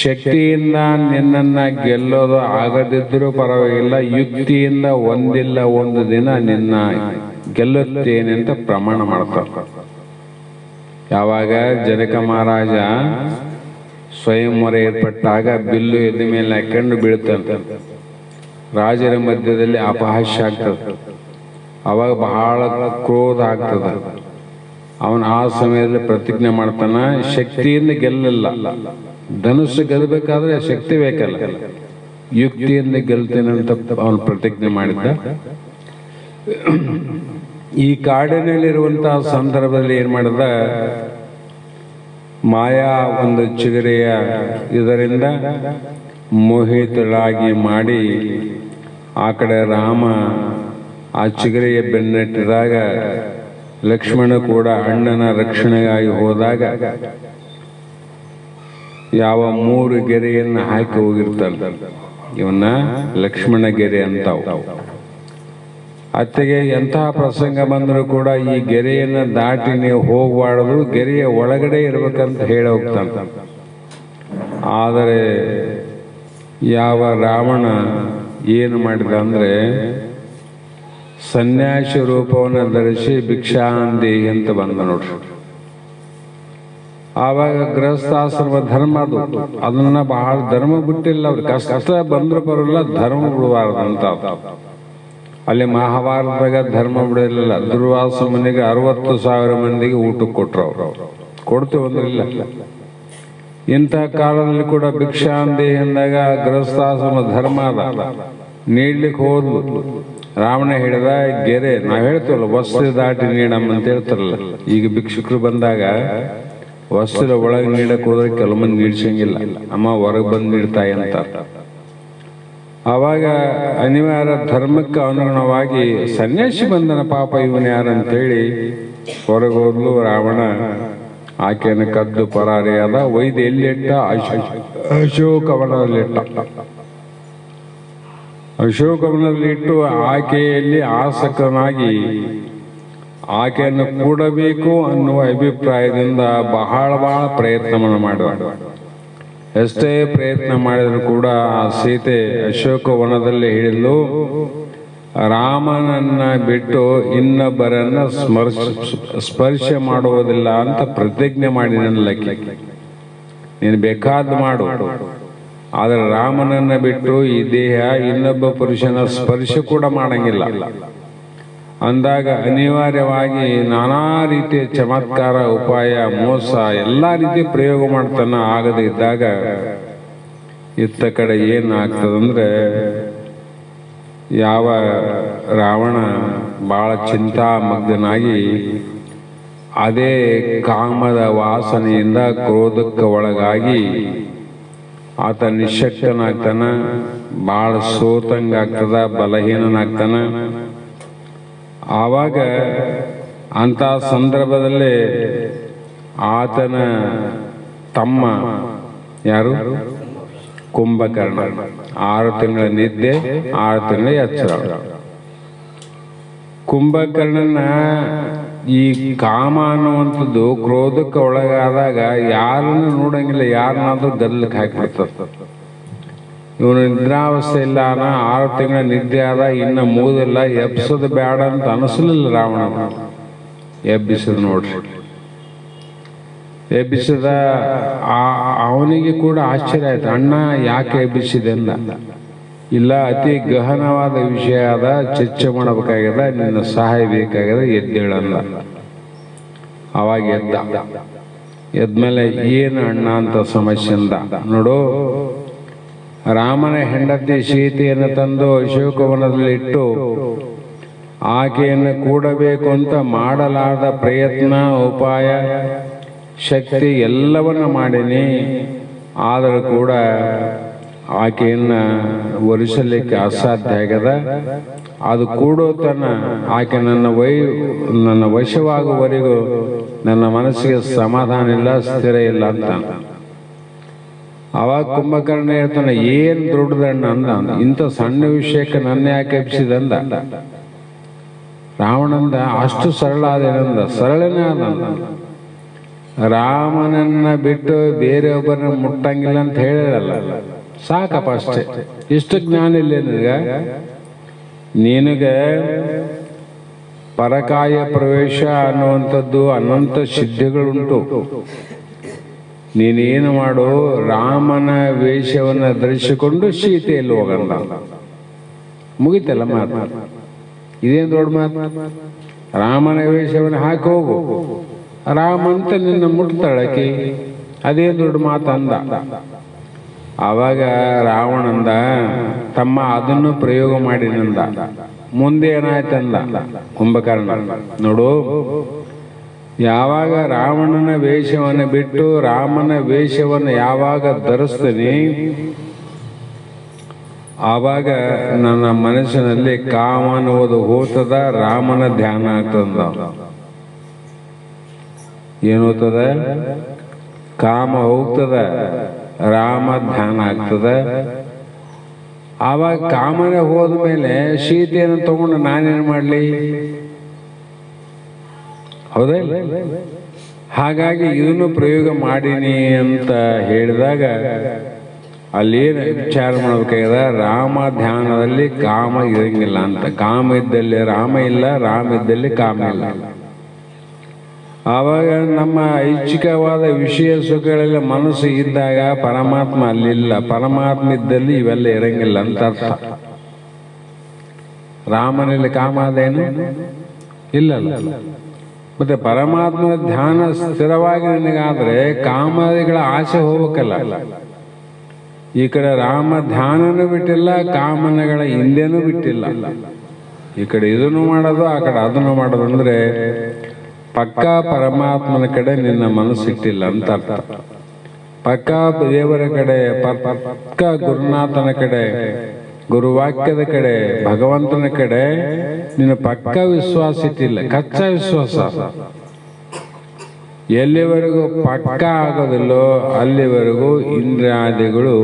ಶಕ್ತಿಯಿಂದ ನಿನ್ನನ್ನು ಗೆಲ್ಲೋದು ಆಗದಿದ್ದರೂ ಪರವಾಗಿಲ್ಲ, ಯುಕ್ತಿಯಿಂದ ಒಂದಿಲ್ಲ ಒಂದು ದಿನ ನಿನ್ನ ಗೆಲ್ಲುತ್ತೇನೆ ಅಂತ ಪ್ರಮಾಣ ಮಾಡ್ತಾರೆ. ಯಾವಾಗ ಜನಕ ಮಹಾರಾಜ ಸ್ವಯಂವರ ಏರ್ಪಟ್ಟಾಗ ಬಿಲ್ಲು ಎದ್ದ ಮೇಲೆ ಹಾಕೊಂಡು ಬೀಳ್ತಂತೆ. ರಾಜರ ಮಧ್ಯದಲ್ಲಿ ಅಪಹಾಸ್ಯ ಆಗ್ತದೆ. ಅವಾಗ ಬಹಳ ಕ್ರೋಧ ಆಗ್ತದೆ. ಅವನು ಆ ಸಮಯದಲ್ಲಿ ಪ್ರತಿಜ್ಞೆ ಮಾಡ್ತಾನ, ಶಕ್ತಿಯಿಂದ ಗೆಲ್ಲಲ್ಲ, ಧನುಸ್ಸು ಗೆಲ್ಲಬೇಕಾದ್ರೆ ಶಕ್ತಿ ಬೇಕಲ್ಲ, ಯುಕ್ತಿಯಿಂದ ಗೆಲ್ತೇನೆ ಅಂತ ಅವನು ಪ್ರತಿಜ್ಞೆ ಮಾಡಿದ್ದ. ಈ ಕಾಡಿನಲ್ಲಿರುವಂತಹ ಸಂದರ್ಭದಲ್ಲಿ ಏನ್ ಮಾಡಿದ, ಮಾಯಾ ಒಂದು ಚಿಗರೆಯ ಇದರಿಂದ ಮೋಹಿತಳಾಗಿ ಮಾಡಿ ಆ ಕಡೆ ರಾಮ ಆ ಚಿಗರೆಯ ಬೆನ್ನಟ್ಟಿದಾಗ ಲಕ್ಷ್ಮಣ ಕೂಡ ಅಣ್ಣನ ರಕ್ಷಣೆಗಾಗಿ ಹೋದಾಗ ಯಾವ 3 ಗೆರೆಯನ್ನು ಹಾಕಿ ಹೋಗಿರ್ತಾನೆ, ಇವನ್ನ ಲಕ್ಷ್ಮಣ ಗೆರೆ ಅಂತಾವು. ಅತ್ತೆಗೆ ಎಂತಹ ಪ್ರಸಂಗ ಬಂದರೂ ಕೂಡ ಈ ಗೆರೆಯನ್ನು ದಾಟಿ ನೀವು ಹೋಗಬಾರದು, ಗೆರೆಯ ಒಳಗಡೆ ಇರ್ಬೇಕಂತ ಹೇಳಿ ಹೋಗ್ತಾನೆ. ಆದರೆ ಯಾವ ರಾವಣ ಏನು ಮಾಡಿದ ಅಂದ್ರೆ, ಸನ್ಯಾಸಿ ರೂಪವನ್ನು ಧರಿಸಿ ಭಿಕ್ಷಾಂದಿ ಅಂತ ಬಂದ ನೋಡ್ರಿ. ಆವಾಗ ಗೃಹಸ್ಥಾಶ್ರಮ ಧರ್ಮ ಅದನ್ನ ಬಹಳ ಧರ್ಮ ಬಿಟ್ಟಿಲ್ಲ, ಅವ್ರು ಕಷ್ಟ ಬಂದ್ರು ಬರಲ್ಲ, ಧರ್ಮ ಬಿಡಬಾರ್ದಂತ. ಅಲ್ಲಿ ಮಹಾಭಾರತದಾಗ ಧರ್ಮ ಬಿಡಲಿಲ್ಲ. ದುರ್ವಾಸ ಮನೆಗೆ 60,000 ಮಂದಿಗೆ ಊಟಕ್ಕೆ ಕೊಟ್ರು. ಅವರು ಕೊಡ್ತೀವಿ ಅಂದ್ರೆ ಇಲ್ಲ. ಇಂಥ ಕಾಲದಲ್ಲಿ ಕೂಡ ಭಿಕ್ಷಾಂದಿ ಎಂದಾಗ ಗೃಹಸ್ಥಾಶ್ರಮ ಧರ್ಮ ಅದ, ನೀಡ್ಲಿಕ್ಕೆ ಹೋದ್ಲು. ರಾವಣ ಹಿಡಿದ ಗೆರೆ, ನಾವ್ ಹೇಳ್ತೀವಲ್ಲ ವಸ್ತು ದಾಟಿ ನೀಡಮ್ಮ ಅಂತ ಹೇಳ್ತಾರಲ್ಲ. ಈಗ ಭಿಕ್ಷುಕರು ಬಂದಾಗ ವಸ್ತ್ರ ಒಳಗೆ ನೀಡಕ್ ಹೋದ್ರೆ ಕೆಲವು ಮಂದಿ ನೀಡ್ಸಂಗಿಲ್ಲ, ಅಮ್ಮ ಹೊರಗೆ ಬಂದು ನೀಡ್ತಾಯಿ ಅಂತ. ಆವಾಗ ಅನಿವಾರ್ಯ ಧರ್ಮಕ್ಕೆ ಅನುಗುಣವಾಗಿ ಸನ್ಯಾಸಿ ಬಂದನ, ಪಾಪ ಇವನು ಯಾರಂತೇಳಿ ಹೊರಗೆ ಹೋದ್ಲು. ರಾವಣ ಆಕೆಯನ್ನು ಕದ್ದು ಪರಾರಿಯಾದ. ವೈದ್ಯ ಎಲ್ಲಿಟ್ಟ, ಅಶೋಕವನದಲ್ಲಿಟ್ಟ. ಅಶೋಕವನದಲ್ಲಿಟ್ಟು ಆಕೆಯಲ್ಲಿ ಆಸಕ್ತನಾಗಿ ಆಕೆಯನ್ನು ಕೂಡಬೇಕು ಅನ್ನುವ ಅಭಿಪ್ರಾಯದಿಂದ ಬಹಳ ಪ್ರಯತ್ನವನ್ನು ಮಾಡುವ. ಎಷ್ಟೇ ಪ್ರಯತ್ನ ಮಾಡಿದ್ರು ಕೂಡ ಆ ಸೀತೆ ಅಶೋಕವನದಲ್ಲಿ ಹಿಡಿದು ರಾಮನನ್ನ ಬಿಟ್ಟು ಇನ್ನೊಬ್ಬರನ್ನ ಸ್ಪರ್ಶ ಮಾಡುವುದಿಲ್ಲ ಅಂತ ಪ್ರತಿಜ್ಞೆ ಮಾಡಿ ನನ್ನಲಕ್ಕೆ. ನೀನು ಬೇಕಾದ ಮಾಡು, ಆದರೆ ರಾಮನನ್ನ ಬಿಟ್ಟು ಈ ದೇಹ ಇನ್ನೊಬ್ಬ ಪುರುಷನ ಸ್ಪರ್ಶ ಕೂಡ ಮಾಡಂಗಿಲ್ಲ ಅಂದಾಗ ಅನಿವಾರ್ಯವಾಗಿ ನಾನಾ ರೀತಿಯ ಚಮತ್ಕಾರ, ಉಪಾಯ, ಮೋಸ ಎಲ್ಲ ರೀತಿಯ ಪ್ರಯೋಗ ಮಾಡ್ತಾನ. ಆಗದೆ ಇದ್ದಾಗ ಇತ್ತ ಕಡೆ ಏನಾಗ್ತದಂದ್ರೆ, ಯಾವ ರಾವಣ ಬಹಳ ಚಿಂತಾಮಗ್ನಾಗಿ ಅದೇ ಕಾಮದ ವಾಸನೆಯಿಂದ ಕ್ರೋಧಕ್ಕೆ ಒಳಗಾಗಿ ಆತ ನಿಶಕ್ತನಾಗ್ತಾನ, ಬಹಳ ಸೋತಂಗಾಗ್ತದ, ಬಲಹೀನನಾಗ್ತಾನ. ಆವಾಗ ಅಂತ ಸಂದರ್ಭದಲ್ಲೇ ಆತನ ತಮ್ಮ ಯಾರು, ಕುಂಭಕರ್ಣ, 6 ತಿಂಗಳ ನಿದ್ದೆ 6 ತಿಂಗಳ ಎಚ್ಚರ. ಕುಂಭಕರ್ಣನ ಈ ಕಾಮ ಅನ್ನುವಂಥದ್ದು ಕ್ರೋಧಕ್ಕೆ ಒಳಗಾದಾಗ ಯಾರನ್ನು ನೋಡಂಗಿಲ್ಲ, ಯಾರನ್ನಾದ್ರೂ ಗದ್ದಲಕ್ಕೆ ಹಾಕಿಬಿಡ್ತದೆ. ಇವನು ನಿದ್ರಾವಸ್ಥೆ ಇಲ್ಲ, 6 ತಿಂಗಳ ನಿದ್ದೆ ಆದ, ಇನ್ನು ಮೂದಿಲ್ಲ, ಎಬ್ಸೋದು ಬೇಡ ಅಂತ ಅನಿಸ್ಲಿಲ್ಲ ರಾವಣ. ಎಬ್ಬಿಸಿದ ನೋಡ್ರಿ. ಎಬ್ಬಿಸಿದ ಅವನಿಗೆ ಕೂಡ ಆಶ್ಚರ್ಯ ಆಯ್ತು. ಅಣ್ಣ ಯಾಕೆ ಎಬ್ಬಿಸಿದೆ ಅಂದ. ಇಲ್ಲ, ಅತಿ ಗಹನವಾದ ವಿಷಯ ಅದ, ಚರ್ಚೆ ಮಾಡಬೇಕಾಗ್ಯದ, ನಿನ್ನ ಸಹಾಯ ಬೇಕಾಗ್ಯದ, ಎದ್ದೇಳಂದ. ಅವಾಗ ಎದ್ಮೇಲೆ ಏನು ಅಣ್ಣ ಅಂತ ಸಮಸ್ಯೆ ಅಂದ. ನೋಡು, ರಾಮನ ಹೆಂಡತಿ ಸೀತೆಯನ್ನು ತಂದು ಅಶೋಕವನದಲ್ಲಿ ಇಟ್ಟು ಆಕೆಯನ್ನು ಕೂಡಬೇಕು ಅಂತ ಮಾಡಲಾದ ಪ್ರಯತ್ನ, ಉಪಾಯ, ಶಕ್ತಿ ಎಲ್ಲವನ್ನ ಮಾಡೀನಿ. ಆದರೂ ಕೂಡ ಆಕೆಯನ್ನು ಒಲಿಸಲಿಕ್ಕೆ ಅಸಾಧ್ಯ ಆಗ್ಯದ. ಅದು ಕೂಡೋ ತನ್ನ ಆಕೆ ನನ್ನ ವಶವಾಗುವವರೆಗೂ ನನ್ನ ಮನಸ್ಸಿಗೆ ಸಮಾಧಾನ ಇಲ್ಲ, ಸ್ಥಿರ ಇಲ್ಲ ಅಂತ. ಅವಾಗ ಕುಂಭಕರ್ಣ ಹೇಳ್ತಾನೆ, ಏನ್ ದೊಡ್ಡದಣ್ಣ ಅಂದ. ಇಂಥ ಸಣ್ಣ ವಿಷಯಕ್ಕೆ ನನ್ನ ಯಾಕೆ ಎಬ್ಸಿದಂದ. ರಾವಣಂದ ಅಷ್ಟು ಸರಳ ಆದೇನಂದ. ಸರಳನೇ ಆದಂದ. ರಾಮನನ್ನ ಬಿಟ್ಟು ಬೇರೆಯೊಬ್ಬರನ್ನ ಮುಟ್ಟಂಗಿಲ್ಲ ಅಂತ ಹೇಳಿರಲ್ಲ, ಸಾಕಪ್ಪ ಅಷ್ಟೇ. ಇಷ್ಟು ಜ್ಞಾನ ಇಲ್ಲ ನಿನಗೆ ಪರಕಾಯ ಪ್ರವೇಶ ಅನ್ನುವಂಥದ್ದು ಅನಂತ ಸಿದ್ಧಿಗಳುಂಟು. ನೀನೇನು ಮಾಡು, ರಾಮನ ವೇಷವನ್ನು ಧರಿಸಿಕೊಂಡು ಸೀತೆಯಲ್ಲಿ ಹೋಗಂದ. ಮುಗಿತಲ್ಲ ಮಾತು. ಇದೇನು ದೊಡ್ಡ ಮಾತು. ರಾಮನ ವೇಷವನ್ನು ಹಾಕಿ ಹೋಗು, ರಾಮಂತ ನಿನ್ನ ಮುಟ್ತಾಳಕಿ. ಅದೇನು ದೊಡ್ಡ ಮಾತು ಅಂದ. ಆವಾಗ ರಾವಣಂದ, ತಮ್ಮ ಅದನ್ನು ಪ್ರಯೋಗ ಮಾಡಿನಂದ. ಮುಂದೆ ಏನಾಯ್ತಂದ ಕುಂಭಕರ್ಣ. ನೋಡು, ಯಾವಾಗ ರಾವಣನ ವೇಷವನ್ನು ಬಿಟ್ಟು ರಾಮನ ವೇಷವನ್ನು ಯಾವಾಗ ಧರಿಸ್ತೀನಿ, ಆವಾಗ ನನ್ನ ಮನಸ್ಸಿನಲ್ಲಿ ಕಾಮ ಅನ್ನುವುದು ಹೋಗ್ತದ, ರಾಮನ ಧ್ಯಾನ ಆಗ್ತದ. ಏನೋಗ್ತದ? ಕಾಮ ಹೋಗ್ತದ, ರಾಮ ಧ್ಯಾನ ಆಗ್ತದ. ಆವಾಗ ಕಾಮನೆ ಹೋದ ಮೇಲೆ ಸೀತೆಯನ್ನು ತಗೊಂಡು ನಾನೇನು ಮಾಡಲಿ? ಹೌದಾ? ಹಾಗಾಗಿ ಇದನ್ನು ಪ್ರಯೋಗ ಮಾಡೀನಿ ಅಂತ ಹೇಳಿದಾಗ ಅಲ್ಲೇನು ವಿಚಾರ ಮಾಡ್ಬೇಕಾಗ್ಯದ, ರಾಮ ಧ್ಯಾನದಲ್ಲಿ ಕಾಮ ಇರಂಗಿಲ್ಲ ಅಂತ. ಕಾಮ ಇದ್ದಲ್ಲಿ ರಾಮ ಇಲ್ಲ, ರಾಮ ಇದ್ದಲ್ಲಿ ಕಾಮ ಇಲ್ಲ. ಆವಾಗ ನಮ್ಮ ಐಚ್ಛಿಕವಾದ ವಿಷಯ ಸುಖಗಳೆಲ್ಲ ಮನಸ್ಸು ಇದ್ದಾಗ ಪರಮಾತ್ಮ ಅಲ್ಲಿಲ್ಲ. ಪರಮಾತ್ಮ ಇದ್ದಲ್ಲಿ ಇವೆಲ್ಲ ಇರಂಗಿಲ್ಲ ಅಂತ ಅರ್ಥ. ರಾಮನಲ್ಲಿ ಕಾಮ ಅದೇನು ಇಲ್ಲಲ್ಲ. ಮತ್ತೆ ಪರಮಾತ್ಮನ ಧ್ಯಾನ ಸ್ಥಿರವಾಗಿ ನಿನಗಾದ್ರೆ ಕಾಮಾದಿಗಳ ಆಸೆ ಹೋಗ್ಬೇಕಲ್ಲ. ಈ ಕಡೆ ರಾಮ ಧ್ಯಾನನೂ ಬಿಟ್ಟಿಲ್ಲ, ಕಾಮನೆಗಳ ಹಿಂದೆನೂ ಬಿಟ್ಟಿಲ್ಲ. ಈ ಕಡೆ ಇದನ್ನು ಮಾಡೋದು, ಆ ಕಡೆ ಅದನ್ನು ಮಾಡೋದು. ಅಂದ್ರೆ ಪಕ್ಕಾ ಪರಮಾತ್ಮನ ಕಡೆ ನಿನ್ನ ಮನಸ್ಸಿಟ್ಟಿಲ್ಲ ಅಂತ ಅರ್ಥ. ಪಕ್ಕಾ ದೇವರ ಕಡೆ, ಪಕ್ಕಾ ಗುರುನಾಥನ ಕಡೆ, ಗುರುವಾಕ್ಯದ ಕಡೆ, ಭಗವಂತನ ಕಡೆ ನಿನ್ನ ಪಕ್ಕಾ ವಿಶ್ವಾಸ ಇಟ್ಟಿಲ್ಲ, ಕಚ್ಚಾ ವಿಶ್ವಾಸ. ಎಲ್ಲಿವರೆಗೂ ಪಕ್ಕಾ ಆಗೋದಿಲ್ಲೋ ಅಲ್ಲಿವರೆಗೂ ಇಂದ್ರಿಯಾದಿಗಳು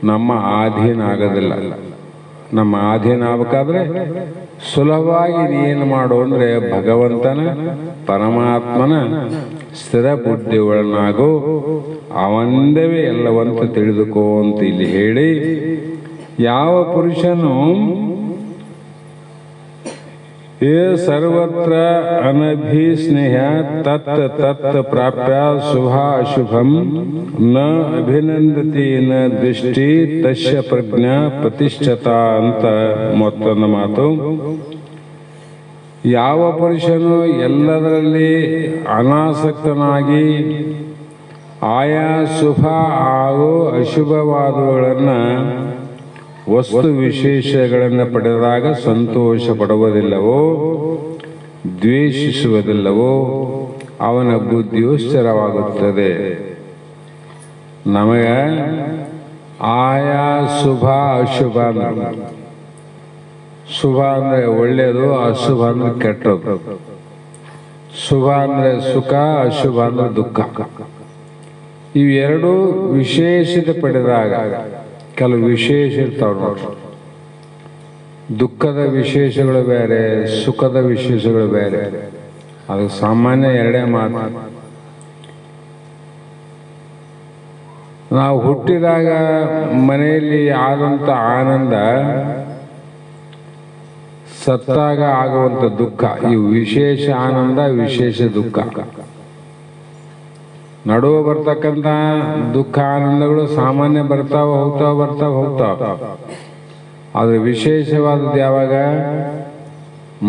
ನಮ್ಮ ಅಧೀನ ಆಗೋದಿಲ್ಲ. ನಮ್ಮ ಅಧೀನ ಆಗಬೇಕಾದ್ರೆ ಸುಲಭವಾಗಿ ನೀನು ಮಾಡು ಅಂದ್ರೆ ಭಗವಂತನ, ಪರಮಾತ್ಮನ ಸ್ಥಿರ ಬುದ್ಧಿ ಒಳನಾಗು, ಅವಂದವೇ ಎಲ್ಲವಂತ ತಿಳಿದುಕೋ ಅಂತ ಇಲ್ಲಿ ಹೇಳಿ, ಯಾವ ಪುರುಷನು ಏ ಸರ್ವತ್ರ ಅನಭಿಸ್ನೇಹ ತತ್ ತತ್ ಪ್ರಾಪ್ಯ ಶುಭ ಅಶುಭಂ ನ ಅಭಿನಂದತಿ ನ ದೃಷ್ಟಿ ತಸ್ಯ ಪ್ರಜ್ಞಾ ಪ್ರತಿಷ್ಠತ ಅಂತ ಮತ್ತೊಂದು ಮಾತು. ಯಾವ ಪುರುಷನು ಎಲ್ಲದರಲ್ಲಿ ಅನಾಸಕ್ತನಾಗಿ ಆಯಾ ಶುಭ ಹಾಗೂ ಅಶುಭವಾದವುಗಳನ್ನು ವಸ್ತು ವಿಶೇಷಗಳನ್ನು ಪಡೆದಾಗ ಸಂತೋಷ ಪಡುವುದಿಲ್ಲವೋ ದ್ವೇಷಿಸುವುದಿಲ್ಲವೋ ಅವನ ಬುದ್ಧಿಯು ಸ್ಥಿರವಾಗುತ್ತದೆ. ನಮಗೆ ಆಯಾ ಶುಭ ಅಶುಭ, ಶುಭ ಅಂದ್ರೆ ಒಳ್ಳೆಯದು, ಅಶುಭ ಅಂದ್ರೆ ಕೆಟ್ಟದ್ದು. ಶುಭ ಅಂದ್ರೆ ಸುಖ, ಅಶುಭ ಅಂದ್ರೆ ದುಃಖ. ಇವೆರಡೂ ವಿಶೇಷತೆ ಪಡೆದಾಗ ಕೆಲವು ವಿಶೇಷ ಇರ್ತಾವ ನೋಡ್ರಿ. ದುಃಖದ ವಿಶೇಷಗಳು ಬೇರೆ, ಸುಖದ ವಿಶೇಷಗಳು ಬೇರೆ. ಅದು ಸಾಮಾನ್ಯ ಎರಡೇ ಮಾತು. ನಾವು ಹುಟ್ಟಿದಾಗ ಮನೆಯಲ್ಲಿ ಆದಂಥ ಆನಂದ ಸತ್ತಾಗ ಆಗುವಂತ ದುಃಖ, ಇವು ವಿಶೇಷ ಆನಂದ, ವಿಶೇಷ ದುಃಖ. ನಡುವ ಬರ್ತಕ್ಕಂಥ ದುಃಖ ಆನಂದಗಳು ಸಾಮಾನ್ಯ ಬರ್ತಾವ ಹೋಗ್ತಾವ. ಆದ್ರೆ ವಿಶೇಷವಾದದ್ದು ಯಾವಾಗ?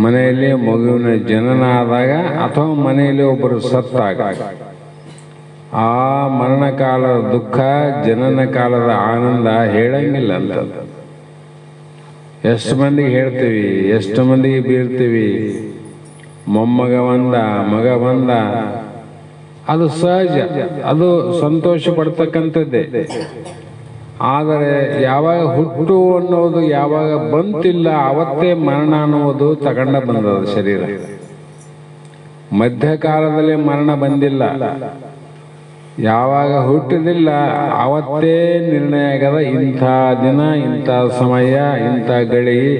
ಮನೆಯಲ್ಲಿ ಮಗುವಿನ ಜನನ ಆದಾಗ ಅಥವಾ ಮನೆಯಲ್ಲಿ ಒಬ್ಬರು ಸತ್ತಾಗ. ಆ ಮರಣ ಕಾಲದ ದುಃಖ, ಜನನ ಕಾಲದ ಆನಂದ ಹೇಳಂಗಿಲ್ಲ ಅಂತ. ಎಷ್ಟು ಮಂದಿಗೆ ಹೇಳ್ತೀವಿ, ಎಷ್ಟು ಮಂದಿಗೆ ಬೀಳ್ತೀವಿ. ಮೊಮ್ಮಗ ಬಂದ, ಮಗ ಬಂದ, ಅದು ಸಹಜ, ಅದು ಸಂತೋಷ ಪಡ್ತಕ್ಕಂಥದ್ದೇ. ಆದರೆ ಯಾವಾಗ ಹುಟ್ಟು ಅನ್ನೋದು ಯಾವಾಗ ಬಂತಿಲ್ಲ ಅವತ್ತೇ ಮರಣ ಅನ್ನುವುದು ತಗೊಂಡ ಬಂದದ ಶರೀರ. ಮಧ್ಯಕಾಲದಲ್ಲಿ ಮರಣ ಬಂದಿಲ್ಲ, ಯಾವಾಗ ಹುಟ್ಟಿದಿಲ್ಲ ಅವತ್ತೇ ನಿರ್ಣಯ ಆಗದ. ಇಂಥ ದಿನ, ಇಂಥ ಸಮಯ, ಇಂಥ ಗಳಿಗೆ,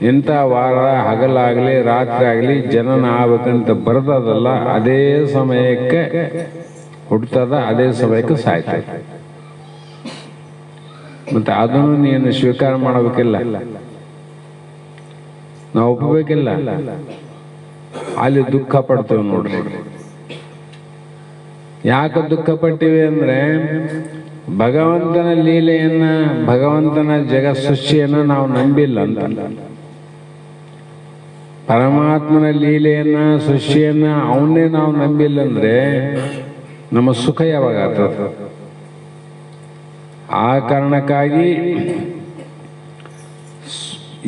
ಇಂಥ ವಾರ, ಹಗಲಾಗಲಿ ರಾತ್ರಿ ಆಗಲಿ ಜನನ ಆಗ್ಬೇಕಂತ ಬರ್ತದಲ್ಲ, ಅದೇ ಸಮಯಕ್ಕೆ ಹುಟ್ಟದ, ಅದೇ ಸಮಯಕ್ಕೆ ಸಾಯ್ತದೆ. ಮತ್ತೆ ಅದನ್ನು ನೀನು ಸ್ವೀಕಾರ ಮಾಡಬೇಕಿಲ್ಲ, ನಾವು ಒಪ್ಪಬೇಕಿಲ್ಲ. ಅಲ್ಲಿ ದುಃಖ ಪಡ್ತೇವೆ ನೋಡ್ರಿ. ಯಾಕೆ ದುಃಖ ಪಟ್ಟಿವಿ ಅಂದ್ರೆ ಭಗವಂತನ ಲೀಲೆಯನ್ನ, ಭಗವಂತನ ಜಗತ್ ಸೃಷ್ಟಿಯನ್ನ ನಾವು ನಂಬಿಲ್ಲ ಅಂತ. ಪರಮಾತ್ಮನ ಲೀಲೆಯನ್ನ, ಸೃಷ್ಟಿಯನ್ನ ಅವನ್ನೇ ನಾವು ನಂಬಿಲ್ಲ ಅಂದ್ರೆ ನಮ್ಮ ಸುಖ ಯಾವಾಗ ಆಗ್ತದೆ? ಆ ಕಾರಣಕ್ಕಾಗಿ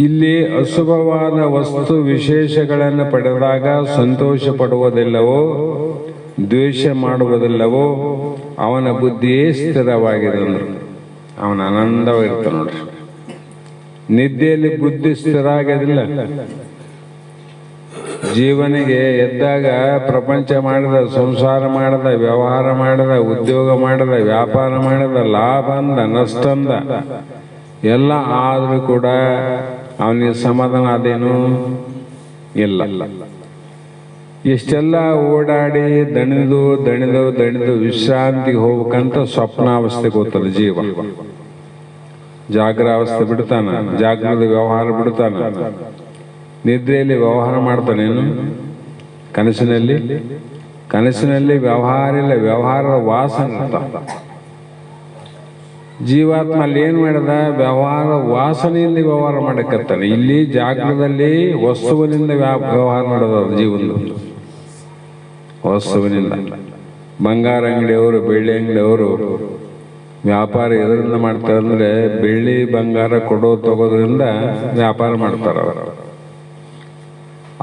ಇಲ್ಲಿ ಅಶುಭವಾದ ವಸ್ತು ವಿಶೇಷಗಳನ್ನು ಪಡೆದಾಗ ಸಂತೋಷ ಪಡುವುದಿಲ್ಲವೋ, ದ್ವೇಷ ಮಾಡುವುದಿಲ್ಲವೋ ಅವನ ಬುದ್ಧಿಯೇ ಸ್ಥಿರವಾಗಿದೆ ಅಂದ್ರೆ ಅವನ ಆನಂದವಾಗಿರ್ತಾನೆ ನೋಡ್ರಿ. ನಿದ್ದೆಯಲ್ಲಿ ಬುದ್ಧಿ ಸ್ಥಿರ ಆಗೋದಿಲ್ಲ. ಜೀವನಿಗೆ ಎದ್ದಾಗ ಪ್ರಪಂಚ ಮಾಡಿದ, ಸಂಸಾರ ಮಾಡಿದ, ವ್ಯವಹಾರ ಮಾಡಿದ, ಉದ್ಯೋಗ ಮಾಡಿದ, ವ್ಯಾಪಾರ ಮಾಡಿದ, ಲಾಭ ಅಂದ, ನಷ್ಟ ಅಂದ ಎಲ್ಲ ಆದ್ರೂ ಕೂಡ ಅವನಿಗೆ ಸಮಾಧಾನ ಅದೇನು ಇಲ್ಲ. ಇಷ್ಟೆಲ್ಲ ಓಡಾಡಿ ದಣಿದು ವಿಶ್ರಾಂತಿಗೆ ಹೋಗ್ಬೇಕಂತ ಸ್ವಪ್ನಾವಸ್ಥೆಗೆ ಹೋಗ್ತದೆ ಜೀವ. ಜಾಗ್ರಾವಸ್ಥೆ ಬಿಡ್ತಾನ, ಜಾಗೃತ ವ್ಯವಹಾರ ಬಿಡ್ತಾನ. ನಿದ್ರೆಯಲ್ಲಿ ವ್ಯವಹಾರ ಮಾಡ್ತಾನೇನು? ಕನಸಿನಲ್ಲಿ ವ್ಯವಹಾರ ಇಲ್ಲ, ವ್ಯವಹಾರದ ವಾಸನೆ ಇರ್ತಾವ. ಜೀವಾತ್ಮ ಅಲ್ಲಿ ಏನ್ ಮಾಡಿದ? ವ್ಯವಹಾರ ವಾಸನೆಯಿಂದ ವ್ಯವಹಾರ ಮಾಡಕತ್ತಾನೆ. ಇಲ್ಲಿ ಜಾಗೃತದಲ್ಲಿ ವಸ್ತುವಿನಿಂದ ವ್ಯವಹಾರ ಮಾಡೋದು ಜೀವನ. ವಸ್ತುವಿನಿಂದ ಬಂಗಾರ ಅಂಗಡಿಯವರು, ಬೆಳ್ಳಿ ಅಂಗಡಿಯವರು ವ್ಯಾಪಾರ ಎದರಿಂದ ಮಾಡ್ತಾರೆ ಅಂದ್ರೆ ಬೆಳ್ಳಿ ಬಂಗಾರ ತಗೋದ್ರಿಂದ ವ್ಯಾಪಾರ ಮಾಡ್ತಾರ ಅವರು.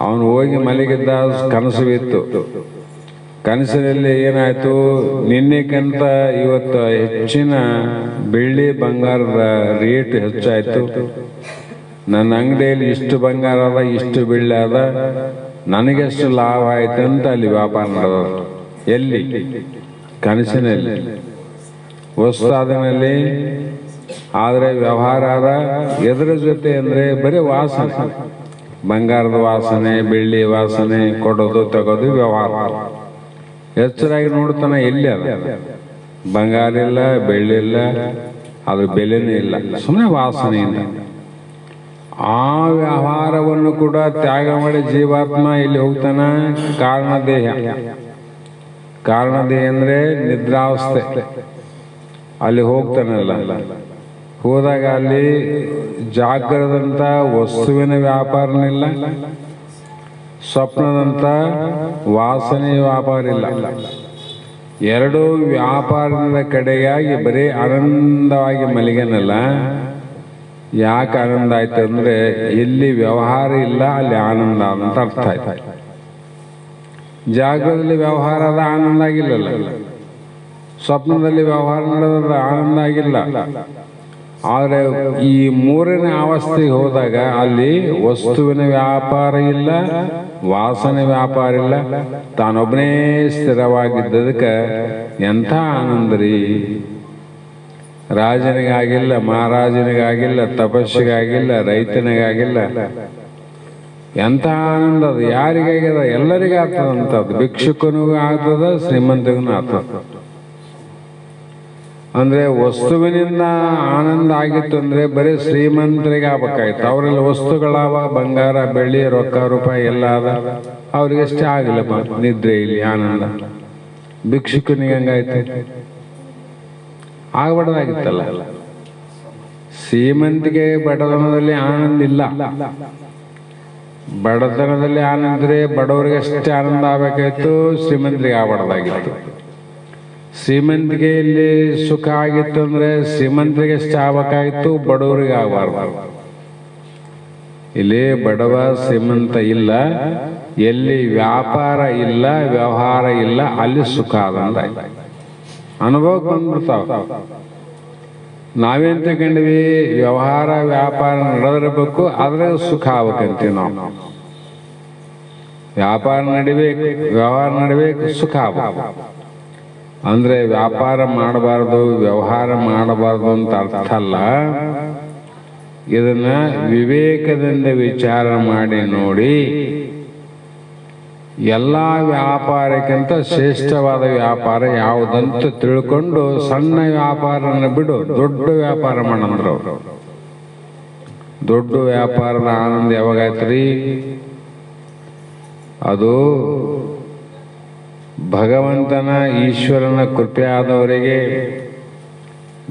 ಅವನು ಹೋಗಿ ಮಲಗಿದ್ದ, ಕನಸು ಇತ್ತು. ಕನಸಿನಲ್ಲಿ ಏನಾಯ್ತು? ನಿನ್ನೆಕ್ಕಿಂತ ಇವತ್ತು ಹೆಚ್ಚಿನ ಬೆಳ್ಳಿ ಬಂಗಾರದ ರೇಟ್ ಹೆಚ್ಚಾಯ್ತು. ನನ್ನ ಅಂಗಡಿಯಲ್ಲಿ ಇಷ್ಟು ಬಂಗಾರ ಅದ, ಇಷ್ಟು ಬೆಳ್ಳಿ ಅದ, ನನಗೆಷ್ಟು ಲಾಭ ಆಯ್ತು ಅಂತ ಅಲ್ಲಿ ವ್ಯಾಪಾರ ಮಾಡೋದು. ಎಲ್ಲಿ? ಕನಸಿನಲ್ಲಿ. ವಸ್ತಾದನಲ್ಲಿ ಆದರೆ ವ್ಯವಹಾರ ಆದ ಎದರ ಜೊತೆ ಅಂದ್ರೆ ಬರೀ ವಾಸನೆ, ಬಂಗಾರದ ವಾಸನೆ, ಬೆಳ್ಳಿ ವಾಸನೆ, ಕೊಡೋದು ತಗೋದು ವ್ಯವಹಾರ. ಎಚ್ಚರಾಗಿ ನೋಡ್ತಾನೆ, ಎಲ್ಲಿ ಅದ ಬಂಗಾರ ಇಲ್ಲ, ಬೆಳ್ಳಿ ಇಲ್ಲ, ಅದ್ರ ಬೆಲೆನೇ ಇಲ್ಲ, ಸುಮ್ಮನೆ ವಾಸನೆಯಿಂದ. ಆ ವ್ಯವಹಾರವನ್ನು ಕೂಡ ತ್ಯಾಗ ಮಾಡಿ ಜೀವಾತ್ಮ ಇಲ್ಲಿ ಹೋಗ್ತಾನ ಕಾರಣದೇಹ. ಕಾರಣದೇಹ ಅಂದ್ರೆ ನಿದ್ರಾವಸ್ಥೆ. ಅಲ್ಲಿ ಹೋಗ್ತಾನಲ್ಲ, ಹೋದಾಗ ಅಲ್ಲಿ ಜಾಗ್ರದಂತ ವಸ್ತುವಿನ ವ್ಯಾಪಾರನಿಲ್ಲ, ಸ್ವಪ್ನದಂತ ವಾಸನೆ ವ್ಯಾಪಾರ ಇಲ್ಲ. ಎರಡೂ ವ್ಯಾಪಾರದ ಕಡೆಗಾಗಿ ಬರೀ ಆನಂದವಾಗಿ ಮಲಿಗನಲ್ಲ. ಯಾಕೆ ಆನಂದ ಆಯ್ತು ಅಂದ್ರೆ ಎಲ್ಲಿ ವ್ಯವಹಾರ ಇಲ್ಲ ಅಲ್ಲಿ ಆನಂದ ಅಂತ ಅರ್ಥ ಆಯ್ತು. ಜಾಗದಲ್ಲಿ ವ್ಯವಹಾರ ಅದ, ಆನಂದ ಆಗಿಲ್ಲಲ್ಲ. ಸ್ವಪ್ನದಲ್ಲಿ ವ್ಯವಹಾರ ನಡೆದ, ಆನಂದ ಆಗಿಲ್ಲ. ಆದರೆ ಈ ಮೂರನೇ ಅವಸ್ಥೆಗೆ ಹೋದಾಗ ಅಲ್ಲಿ ವಸ್ತುವಿನ ವ್ಯಾಪಾರ ಇಲ್ಲ, ವಾಸನೆ ವ್ಯಾಪಾರ ಇಲ್ಲ, ತಾನೊಬ್ಬನೇ ಸ್ಥಿರವಾಗಿದ್ದದಕ್ಕೆ ಎಂಥ ಆನಂದ ರೀ. ರಾಜನಿಗಾಗಿಲ್ಲ, ಮಹಾರಾಜನಿಗಾಗಿಲ್ಲ, ತಪಸ್ಸಿಗಾಗಿಲ್ಲ, ರೈತನಿಗಾಗಿಲ್ಲ. ಎಂಥ ಆನಂದ ಅದು. ಯಾರಿಗಾಗ್ಯದ? ಎಲ್ಲರಿಗೂ ಆಗ್ತದಂಥದ್ದು. ಭಿಕ್ಷುಕನಿಗೂ ಆಗ್ತದ, ಶ್ರೀಮಂತಗೂ ಆಗ್ತದ. ಅಂದ್ರೆ ವಸ್ತುವಿನಿಂದ ಆನಂದ ಆಗಿತ್ತು ಅಂದ್ರೆ ಬರೀ ಶ್ರೀಮಂತರಿಗೆ ಆಗ್ಬೇಕಾಯ್ತು. ಅವರಲ್ಲಿ ವಸ್ತುಗಳಾವ, ಬಂಗಾರ ಬೆಳ್ಳಿ ರೊಕ್ಕ ರೂಪಾಯಿ ಎಲ್ಲ ಅದ, ಅವ್ರಿಗಷ್ಟೇ ಆಗಿಲ್ಲಪ್ಪ ನಿದ್ರೆ ಇಲ್ಲಿ ಆನಂದ. ಭಿಕ್ಷುಕನಿಗೆ ಹಂಗಾಯ್ತು, ಆಗ್ಬಾರ್ದಾಗಿತ್ತಲ್ಲ. ಶ್ರೀಮಂತಿಗೆ ಬಡತನದಲ್ಲಿ ಆನಂದ ಇಲ್ಲ. ಬಡತನದಲ್ಲಿ ಆನಂದ ಇದ್ರೆ ಬಡವರಿಗೆ ಅಷ್ಟೇ ಆನಂದ ಆಗ್ಬೇಕಾಯ್ತು, ಶ್ರೀಮಂತರಿಗೆ ಆಗ್ಬಾರ್ದಾಗಿತ್ತು. ಶ್ರೀಮಂತಿಗೆಯಲ್ಲಿ ಸುಖ ಆಗಿತ್ತು ಅಂದ್ರೆ ಶ್ರೀಮಂತರಿಗೆ ಅಷ್ಟೇ ಆಗ್ಬೇಕಾಗಿತ್ತು, ಬಡವರಿಗೆ ಆಗಬಾರ್ದು. ಇಲ್ಲಿ ಬಡವ ಶ್ರೀಮಂತ ಇಲ್ಲ, ಎಲ್ಲಿ ವ್ಯಾಪಾರ ಇಲ್ಲ ವ್ಯವಹಾರ ಇಲ್ಲ ಅಲ್ಲಿ ಸುಖ ಆದಂದ ಅನುಭವಕ್ಕೆ ಬಂದ್ಬಿಡ್ತಾವ. ನಾವೇನ್ ತಗೊಂಡ್ವಿ, ವ್ಯವಹಾರ ವ್ಯಾಪಾರ ನಡೆದಿರಬೇಕು, ಆದ್ರೆ ಸುಖ ಆಗ್ಬೇಕಂತೀವಿ ನಾವು. ವ್ಯಾಪಾರ ನಡಿಬೇಕು, ವ್ಯವಹಾರ ನಡಿಬೇಕು, ಸುಖ ಆಗ್ಬೇಕು. ಅಂದ್ರೆ ವ್ಯಾಪಾರ ಮಾಡಬಾರ್ದು ವ್ಯವಹಾರ ಮಾಡಬಾರ್ದು ಅಂತ ಅರ್ಥ ಅಲ್ಲ. ಇದನ್ನ ವಿವೇಕದಿಂದ ವಿಚಾರ ಮಾಡಿ ನೋಡಿ. ಎಲ್ಲ ವ್ಯಾಪಾರಕ್ಕಿಂತ ಶ್ರೇಷ್ಠವಾದ ವ್ಯಾಪಾರ ಯಾವುದಂತ ತಿಳ್ಕೊಂಡು ಸಣ್ಣ ವ್ಯಾಪಾರನ ಬಿಡು, ದೊಡ್ಡ ವ್ಯಾಪಾರ ಮಾಡಂದ್ರು ಅವರು. ದೊಡ್ಡ ವ್ಯಾಪಾರದ ಆನಂದ ಯಾವಾಗಾಯ್ತ್ರಿ? ಅದು ಭಗವಂತನ ಈಶ್ವರನ ಕೃಪೆ ಆದವರಿಗೆ,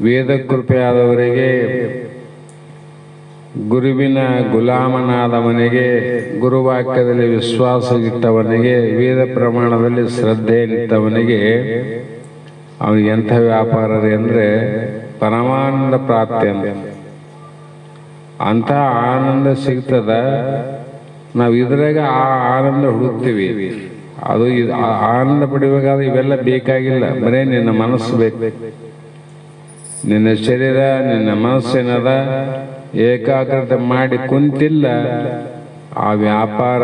ವೇದ ಕೃಪೆ ಆದವರಿಗೆ, ಗುರುವಿನ ಗುಲಾಮನಾದವನಿಗೆ, ಗುರುವಾಕ್ಯದಲ್ಲಿ ವಿಶ್ವಾಸ ಇಟ್ಟವನಿಗೆ, ವೇದ ಪ್ರಮಾಣದಲ್ಲಿ ಶ್ರದ್ಧೆ ನಿಟ್ಟವನಿಗೆ ಅವನಿಗೆ ಎಂಥ ವ್ಯಾಪಾರ ರೀ ಅಂದ್ರೆ ಪರಮಾನಂದ ಪ್ರಾಪ್ತಿ ಅಂತ ಆನಂದ ಸಿಗ್ತದ. ನಾವು ಇದ್ರಾಗ ಆ ಆನಂದ ಹುಡುಕ್ತೀವಿ. ಅದು ಆನಂದ ಪಡಿಬೇಕಾದ್ರೆ ಇವೆಲ್ಲ ಬೇಕಾಗಿಲ್ಲ, ಬರೇ ನಿನ್ನ ಮನಸ್ಸು ಬೇಕು. ನಿನ್ನ ಶರೀರ ನಿನ್ನ ಮನಸ್ಸಿನದ ಏಕಾಗ್ರತೆ ಮಾಡಿ ಕುಂತಿಲ್ಲ, ಆ ವ್ಯಾಪಾರ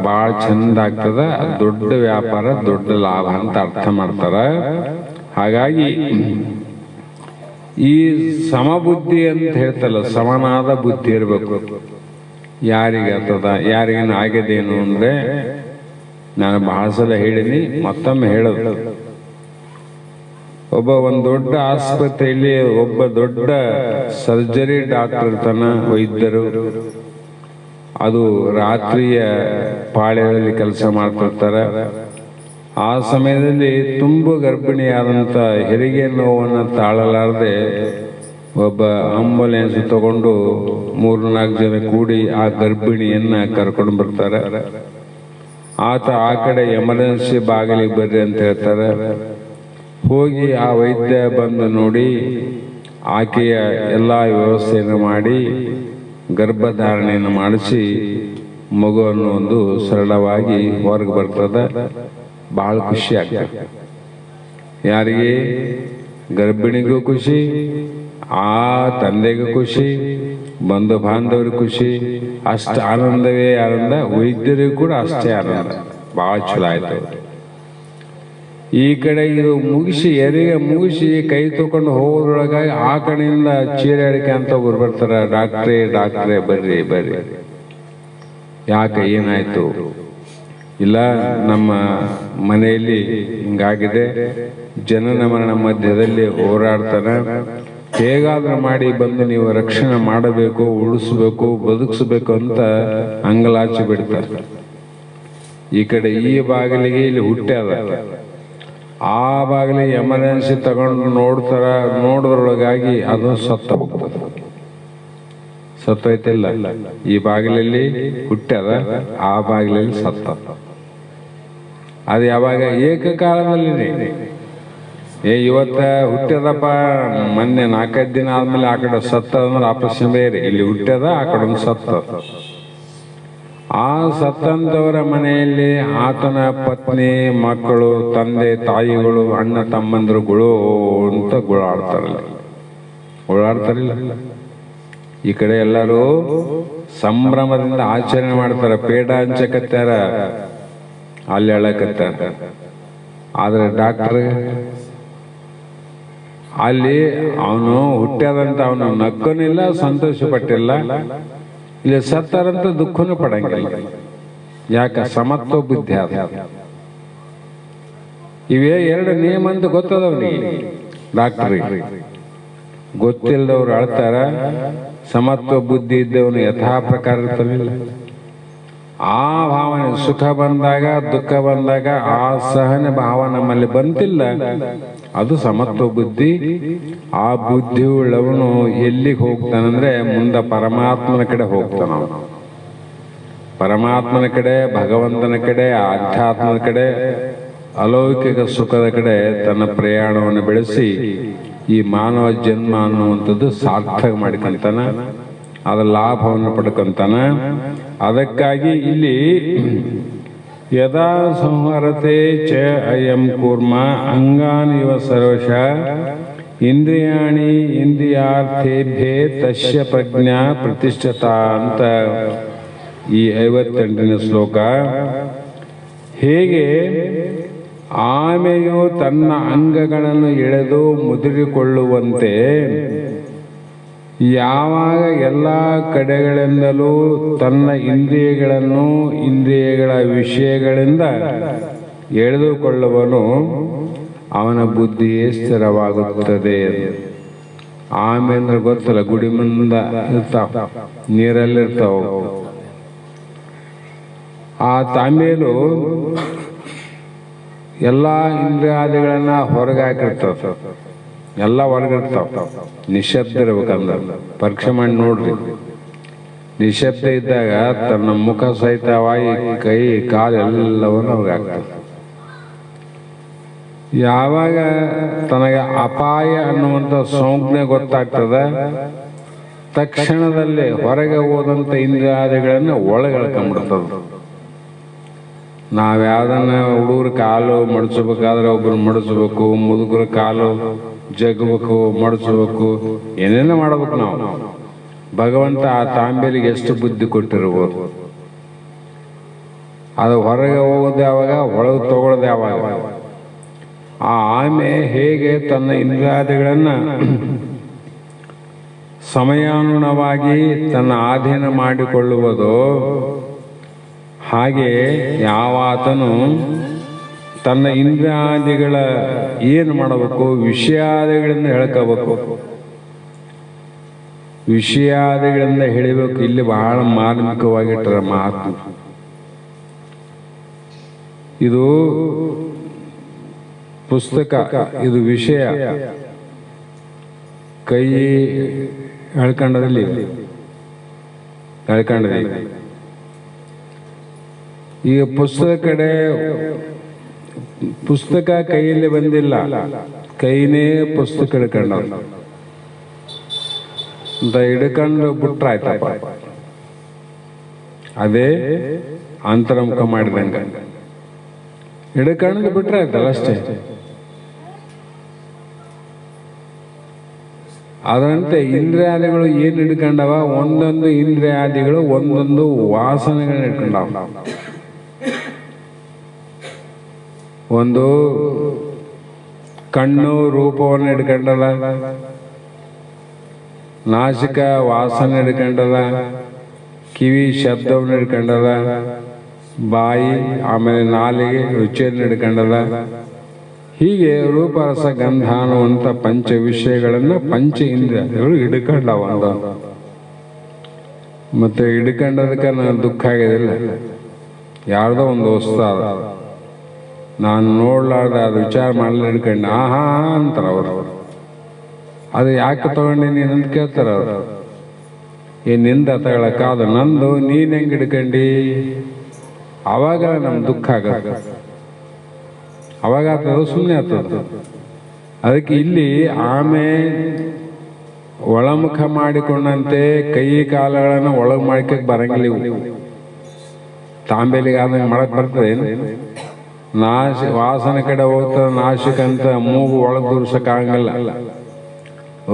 ಭಾಳ ಚಂದ ಆಗ್ತದ. ದೊಡ್ಡ ವ್ಯಾಪಾರ ದೊಡ್ಡ ಲಾಭ ಅಂತ ಅರ್ಥ ಮಾಡ್ತಾರ. ಹಾಗಾಗಿ ಈ ಸಮಬುದ್ಧಿ ಅಂತ ಹೇಳ್ತಲ್ಲ, ಸಮನಾದ ಬುದ್ಧಿ ಇರಬೇಕು. ಯಾರಿಗೆ ಆಗ್ತದ, ಯಾರಿಗೇನು ಆಗಿದೇನು ಅಂದ್ರೆ, ನಾನು ಬಹಳ ಸಲ ಹೇಳಿನಿ, ಮತ್ತೊಮ್ಮೆ ಹೇಳೋದು. ಒಂದು ದೊಡ್ಡ ಆಸ್ಪತ್ರೆಯಲ್ಲಿ ಒಬ್ಬ ದೊಡ್ಡ ಸರ್ಜರಿ ಡಾಕ್ಟರ್ ಇರ್ತಾನ, ವೈದ್ಯರು. ಅದು ರಾತ್ರಿಯ ಪಾಳ್ಯದಲ್ಲಿ ಕೆಲಸ ಮಾಡ್ತಿರ್ತಾರೆ. ಆ ಸಮಯದಲ್ಲಿ ತುಂಬು ಗರ್ಭಿಣಿಯಾದಂಥ ಹೆರಿಗೆ ನೋವನ್ನು ತಾಳಲಾರದೆ ಒಬ್ಬ ಆಂಬುಲೆನ್ಸ್ ತಗೊಂಡು 3-4 ಜನ ಕೂಡಿ ಆ ಗರ್ಭಿಣಿಯನ್ನ ಕರ್ಕೊಂಡು ಬರ್ತಾರೆ. ಆತ ಆ ಕಡೆ ಎಮರ್ಜೆನ್ಸಿ ಬಾಗಿಲಿಗೆ ಬರ್ರಿ ಅಂತ ಹೇಳ್ತಾರೆ. ಹೋಗಿ ಆ ವೈದ್ಯ ಬಂದು ನೋಡಿ ಆಕೆಯ ಎಲ್ಲ ವ್ಯವಸ್ಥೆಯನ್ನು ಮಾಡಿ ಗರ್ಭಧಾರಣೆಯನ್ನು ಮಾಡಿಸಿ ಮಗುವನ್ನು ಒಂದು ಸರಳವಾಗಿ ಹೊರಗೆ ಬರ್ತದೆ. ಬಹಳ ಖುಷಿ ಆಗ್ತದೆ. ಯಾರಿಗೆ? ಗರ್ಭಿಣಿಗೂ ಖುಷಿ, ಆ ತಂದೆಗೂ ಖುಷಿ, ಬಂಧು ಬಾಂಧವರಿಗೂ ಖುಷಿ. ಅಷ್ಟು ಆನಂದವೇ ಆನಂದ, ವೈದ್ಯರಿಗೂ ಕೂಡ ಅಷ್ಟೇ ಆನಂದ. ಬಹಳ ಚಲೋ ಆಯ್ತು. ಈ ಕಡೆ ಇದು ಮುಗಿಸಿ ಹೆರಿಗೆ ಮುಗಿಸಿ ಕೈ ತಗೊಂಡು ಹೋಗೋದ್ರೊಳಗಾಗಿ ಆ ಕಡೆಯಿಂದ ಚೀರಾಡಿಕೆ ಅಂತ ಒಬ್ರು ಬರ್ತಾರ, ಡಾಕ್ಟ್ರೇ ಡಾಕ್ಟ್ರೇ ಬರ್ರಿ ಬರ್ರಿ. ಯಾಕೆ, ಏನಾಯ್ತು? ಇಲ್ಲ, ನಮ್ಮ ಮನೆಯಲ್ಲಿ ಹಿಂಗಾಗಿದೆ, ಜನನ ಮರಣ ಮಧ್ಯದಲ್ಲಿ ಹೋರಾಡ್ತಾನೆ, ಹೇಗಾದ್ರೂ ಮಾಡಿ ಬಂದು ನೀವು ರಕ್ಷಣೆ ಮಾಡಬೇಕು, ಉಳಿಸ್ಬೇಕು, ಬದುಕಿಸ್ಬೇಕು ಅಂತ ಅಂಗಲಾಚಿ ಬಿಡ್ತಾರೆ. ಈ ಕಡೆ ಈ ಬಾಗಿಲಿಗೆ ಇಲ್ಲಿ ಹುಟ್ಟ್ಯಾದ, ಆ ಬಾಗಿಲಿಗೆ ಎಮರ್ಜೆನ್ಸಿ ತಗೊಂಡು ನೋಡ್ತಾರ. ನೋಡೋದ್ರೊಳಗಾಗಿ ಅದು ಸತ್ತ ಹೋಗ್ತದೆ. ಸತ್ತೈತಿಲ್ಲ, ಈ ಬಾಗಿಲಲ್ಲಿ ಹುಟ್ಟ್ಯಾದ, ಆ ಬಾಗಿಲಲ್ಲಿ ಸತ್ತ. ಅದು ಯಾವಾಗ? ಏಕಕಾಲದಲ್ಲಿ. ಇವತ್ತ ಹುಟ್ಟ್ಯದಪ್ಪ, ಮೊನ್ನೆ 4-5 ದಿನ ಆದ್ಮೇಲೆ ಆ ಕಡೆ ಸತ್ತ ಅಂದ್ರೆ ಆಪರೇಷನ್ ಬೇರೆ. ಇಲ್ಲಿ ಹುಟ್ಟ್ಯದ, ಆ ಕಡೆ ಸತ್ತ. ಆ ಸತ್ತಂತವರ ಮನೆಯಲ್ಲಿ ಆತನ ಪತ್ನಿ, ಮಕ್ಕಳು, ತಂದೆ ತಾಯಿಗಳು, ಅಣ್ಣ ತಮ್ಮಂದ್ರುಗಳು ಅಂತ ಗುಳಾಡ್ತಾರಲ್ಲ, ಓಡಾಡ್ತಾರಿಲ್ಲ. ಈ ಕಡೆ ಎಲ್ಲರೂ ಸಂಭ್ರಮದಿಂದ ಆಚರಣೆ ಮಾಡ್ತಾರ, ಪೇಡ ಹಂಚಕತ್ತಾರ, ಅಲ್ಲಿ ಹೇಳಕತ್ತಾರ. ಆದ್ರೆ ಡಾಕ್ಟರ್ ಅಲ್ಲಿ ಅವನು ಹುಟ್ಟ್ಯಾದಂತ ಅವನು ನಕ್ಕನಿಲ್ಲ, ಸಂತೋಷ ಪಟ್ಟಿಲ್ಲ. ಇಲ್ಲಿ ಸತ್ತಾರಂತ ದುಃಖನೂ ಪಡಂಗಿಲ್ಲ. ಯಾಕ? ಸಮತ್ವ ಬುದ್ಧಿ ಅದ. ಇವೇ 2 ನಿಯಮ ಅಂತ ಗೊತ್ತದವನಿಗೆ. ಡಾಕ್ಟ್ರಿ ಗೊತ್ತಿಲ್ಲದವ್ರು ಅಳ್ತಾರ, ಸಮತ್ವ ಬುದ್ಧಿ ಇದ್ದವನು ಯಥಾ ಪ್ರಕಾರ ಇರ್ತಾನಿಲ್ಲ. ಆ ಭಾವನೆ ಸುಖ ಬಂದಾಗ ದುಃಖ ಬಂದಾಗ ಆ ಸಹನೆ ಭಾವ ನಮ್ಮಲ್ಲಿ ಬಂತಿಲ್ಲ, ಅದು ಸಮತ್ವ ಬುದ್ಧಿ. ಆ ಬುದ್ಧಿ ಉಳ್ಳವನು ಎಲ್ಲಿಗೆ ಹೋಗ್ತಾನಂದ್ರೆ ಮುಂದೆ ಪರಮಾತ್ಮನ ಕಡೆ ಹೋಗ್ತಾನ. ಪರಮಾತ್ಮನ ಕಡೆ, ಭಗವಂತನ ಕಡೆ, ಆಧ್ಯಾತ್ಮದ ಕಡೆ, ಅಲೌಕಿಕ ಸುಖದ ಕಡೆ ತನ್ನ ಪ್ರಯಾಣವನ್ನು ಬೆಳೆಸಿ ಈ ಮಾನವ ಜನ್ಮ ಅನ್ನುವಂಥದ್ದು ಸಾರ್ಥಕ ಮಾಡಿಕೊಂತಾನ, ಅದರ ಲಾಭವನ್ನು ಪಡ್ಕೊಂತಾನ. ಅದಕ್ಕಾಗಿ ಇಲ್ಲಿ ಯದಾ ಸಂಹರತೆ ಚ ಅಯಂ ಕೂರ್ಮ ಅಂಗಾನಿವ ಸರ್ವಶ ಇಂದ್ರಿಯಾಣಿ ಇಂದ್ರಿಯಾರ್ಥೇಭ್ಯೇ ತಸ್ಯ ಪ್ರಜ್ಞಾ ಪ್ರತಿಷ್ಠಿತ ಅಂತ ಈ 58ನೇ ಶ್ಲೋಕ. ಹೇಗೆ ಆಮೆಯು ತನ್ನ ಅಂಗಗಳನ್ನು ಎಳೆದು ಮುದುರಿಕೊಳ್ಳುವಂತೆ ಯಾವಾಗ ಎಲ್ಲ ಕಡೆಗಳಿಂದಲೂ ತನ್ನ ಇಂದ್ರಿಯಗಳನ್ನು ಇಂದ್ರಿಯಗಳ ವಿಷಯಗಳಿಂದ ಎಳೆದುಕೊಳ್ಳುವನು, ಅವನ ಬುದ್ಧಿಯೇ ಸ್ಥಿರವಾಗುತ್ತದೆ. ಆಮೆ ಅಂದ್ರೆ ಗೊತ್ತಲ್ಲ, ಗುಡಿ ಮುಂದ ಇರ್ತಾವ, ನೀರಲ್ಲಿರ್ತಾವ. ಆ ತಾಂಬೇಲು ಎಲ್ಲ ಇಂದ್ರಿಯಾದಿಗಳನ್ನ ಹೊರಗೆ ಹಾಕಿರ್ತಾವ, ಎಲ್ಲ ಹೊರಗಿರ್ತಾವ. ನಿಶಬ್ದ ಇರ್ಬೇಕಂದ್ರೆ ಪರೀಕ್ಷೆ ಮಾಡಿ ನೋಡ್ರಿ. ನಿಶಬ್ದ ಇದ್ದಾಗ ತನ್ನ ಮುಖ ಸಹಿತವಾಗಿ ಕೈ ಕಾಲು ಎಲ್ಲವನ್ನು ಅವ್ರಿಗೆ ಆಗ್ತದೆ. ಯಾವಾಗ ತನಗೆ ಅಪಾಯ ಅನ್ನುವಂಥ ಸೋಂಕನೆ ಗೊತ್ತಾಗ್ತದ, ತಕ್ಷಣದಲ್ಲಿ ಹೊರಗೆ ಹೋದಂಥ ಇಂದ್ರಿಯಾದಿಗಳನ್ನು ಒಳಗೆ ಎಳ್ಕೊಂಡ್ಬಿಡ್ತದ. ನಾವ್ಯಾವ್ದನ್ನ ಹುಡುಗರ ಕಾಲು ಮಡಿಸ್ಬೇಕಾದ್ರೆ ಒಬ್ರು ಮಡಿಸ್ಬೇಕು, ಮುದುಗರ ಕಾಲು ಜಗ್ಬೇಕು, ಮಡಿಸ್ಬೇಕು, ಏನೇನೋ ಮಾಡ್ಬೇಕು ನಾವು. ಭಗವಂತ ಆ ತಾಂಬೇಲಿಗೆ ಎಷ್ಟು ಬುದ್ಧಿ ಕೊಟ್ಟಿರ್ಬೋದು. ಅದು ಹೊರಗೆ ಹೋಗೋದು ಯಾವಾಗ, ಒಳಗೆ ತಗೊಳ್ಳೋದು ಯಾವಾಗ. ಆ ಆಮೆ ಹೇಗೆ ತನ್ನ ಇಂದ್ರಿಯಾದಿಗಳನ್ನ ಸಮಯಾನುಗುಣವಾಗಿ ತನ್ನ ಅಧೀನ ಮಾಡಿಕೊಳ್ಳುವುದೋ, ಹಾಗೆ ಯಾವಾತನು ತನ್ನ ಇಂದ್ರಿಯಾದಿಗಳ ಏನು ಮಾಡಬೇಕು, ವಿಷಯಾದಿಗಳಿಂದ ಹೇಳ್ಕೋಬೇಕು. ವಿಷಯಾದಿಗಳಿಂದ ಹೇಳಿಬೇಕು. ಇಲ್ಲಿ ಬಹಳ ಮಾರ್ಮಿಕವಾಗಿಟ್ಟರ ಮಾತು. ಇದು ಪುಸ್ತಕ, ಇದು ವಿಷಯ. ಕೈ ಹೇಳ್ಕೊಂಡದಲ್ಲಿ ಹೇಳ್ಕೊಂಡದಿ. ಈಗ ಪುಸ್ತಕ ಕಡೆ ಪುಸ್ತಕ ಕೈಯಲ್ಲಿ ಬಂದಿಲ್ಲ, ಕೈನೇ ಪುಸ್ತಕ ಹಿಡ್ಕೊಂಡ ಅಂತ ಹಿಡ್ಕೊಂಡು ಬಿಟ್ರಾಯ್ತಪ್ಪ. ಅದೇ ಅಂತರ್ಮುಖ ಮಾಡಿದಂಗ ಹಿಡ್ಕೊಂಡು ಬಿಟ್ರಾಯ್ತಲ್ಲ ಅಷ್ಟೇ. ಅದರಂತೆ ಇಂದ್ರಿಯಾದಿಗಳು ಏನು ಹಿಡ್ಕೊಂಡವ, ಒಂದೊಂದು ಇಂದ್ರಿಯಾದಿಗಳು ಒಂದೊಂದು ವಾಸನೆಗಳನ್ನ ಹಿಡ್ಕೊಂಡವ. ಒಂದು ಕಣ್ಣು ರೂಪವನ್ನು ಹಿಡ್ಕೊಂಡದ, ನಾಸಿಕ ವಾಸನೆ ಹಿಡ್ಕೊಂಡದ, ಕಿವಿ ಶಬ್ದವನ್ನು ಹಿಡ್ಕೊಂಡದ, ಬಾಯಿ ಆಮೇಲೆ ನಾಲಿಗೆ ರುಚಿಯನ್ನು ಹಿಡ್ಕೊಂಡದ. ಹೀಗೆ ರೂಪರಸ ಗಂಧ ಅನ್ನುವಂಥ ಪಂಚ ವಿಷಯಗಳನ್ನ ಪಂಚ ಇಂದ್ರಿಯಗಳು ಹಿಡ್ಕೊಂಡವ. ಮತ್ತೆ ಹಿಡ್ಕೊಂಡದಕ್ಕೆ ನಾನು ದುಃಖ ಆಗಿದಿಲ್ಲ. ಯಾರ್ದೋ ಒಂದು ವಸ್ತು ಅದ, ನಾನು ನೋಡ್ಲಾರ್ದ ಅದು ವಿಚಾರ ಮಾಡಲಿ ಹಿಡ್ಕೊಂಡು ಆಹಾ ಅಂತಾರ ಅವರು. ಅದು ಯಾಕೆ ತಗೊಂಡಿ ನೀನು ಅಂತ ಕೇಳ್ತಾರ ಅವರು. ನಿಂದ ತಗೊಳಕ, ಅದು ನಂದು, ನೀನ್ ಹೆಂಗ್ ಹಿಡ್ಕಂಡಿ? ಅವಾಗ ನಮ್ ದುಃಖ ಆಗತ್ತ. ಅವಾಗ ಆಗ್ತದ, ಸುಮ್ಮನೆ ಆಗ್ತದ. ಅದಕ್ಕೆ ಇಲ್ಲಿ ಆಮೆ ಒಳಮುಖ ಮಾಡಿಕೊಂಡಂತೆ ಕೈ ಕಾಲಗಳನ್ನು ಒಳಗೆ ಮಾಡ್ಕಕ್ ಬರಂಗಿಲ್ಲ. ಇವು ತಾಂಬೇಲಿಗೆ ಆದಂಗೆ ಮಾಡಕ್ ಬರ್ತದೆ. ವಾಸನೆ ಕಡೆ ಹೋಗ್ತದ, ನಾಶಕಂತ ಮೂಗು ಒಳಗೆ ದೂರ್ಸಕ್ಕಾಗಲ್ಲ.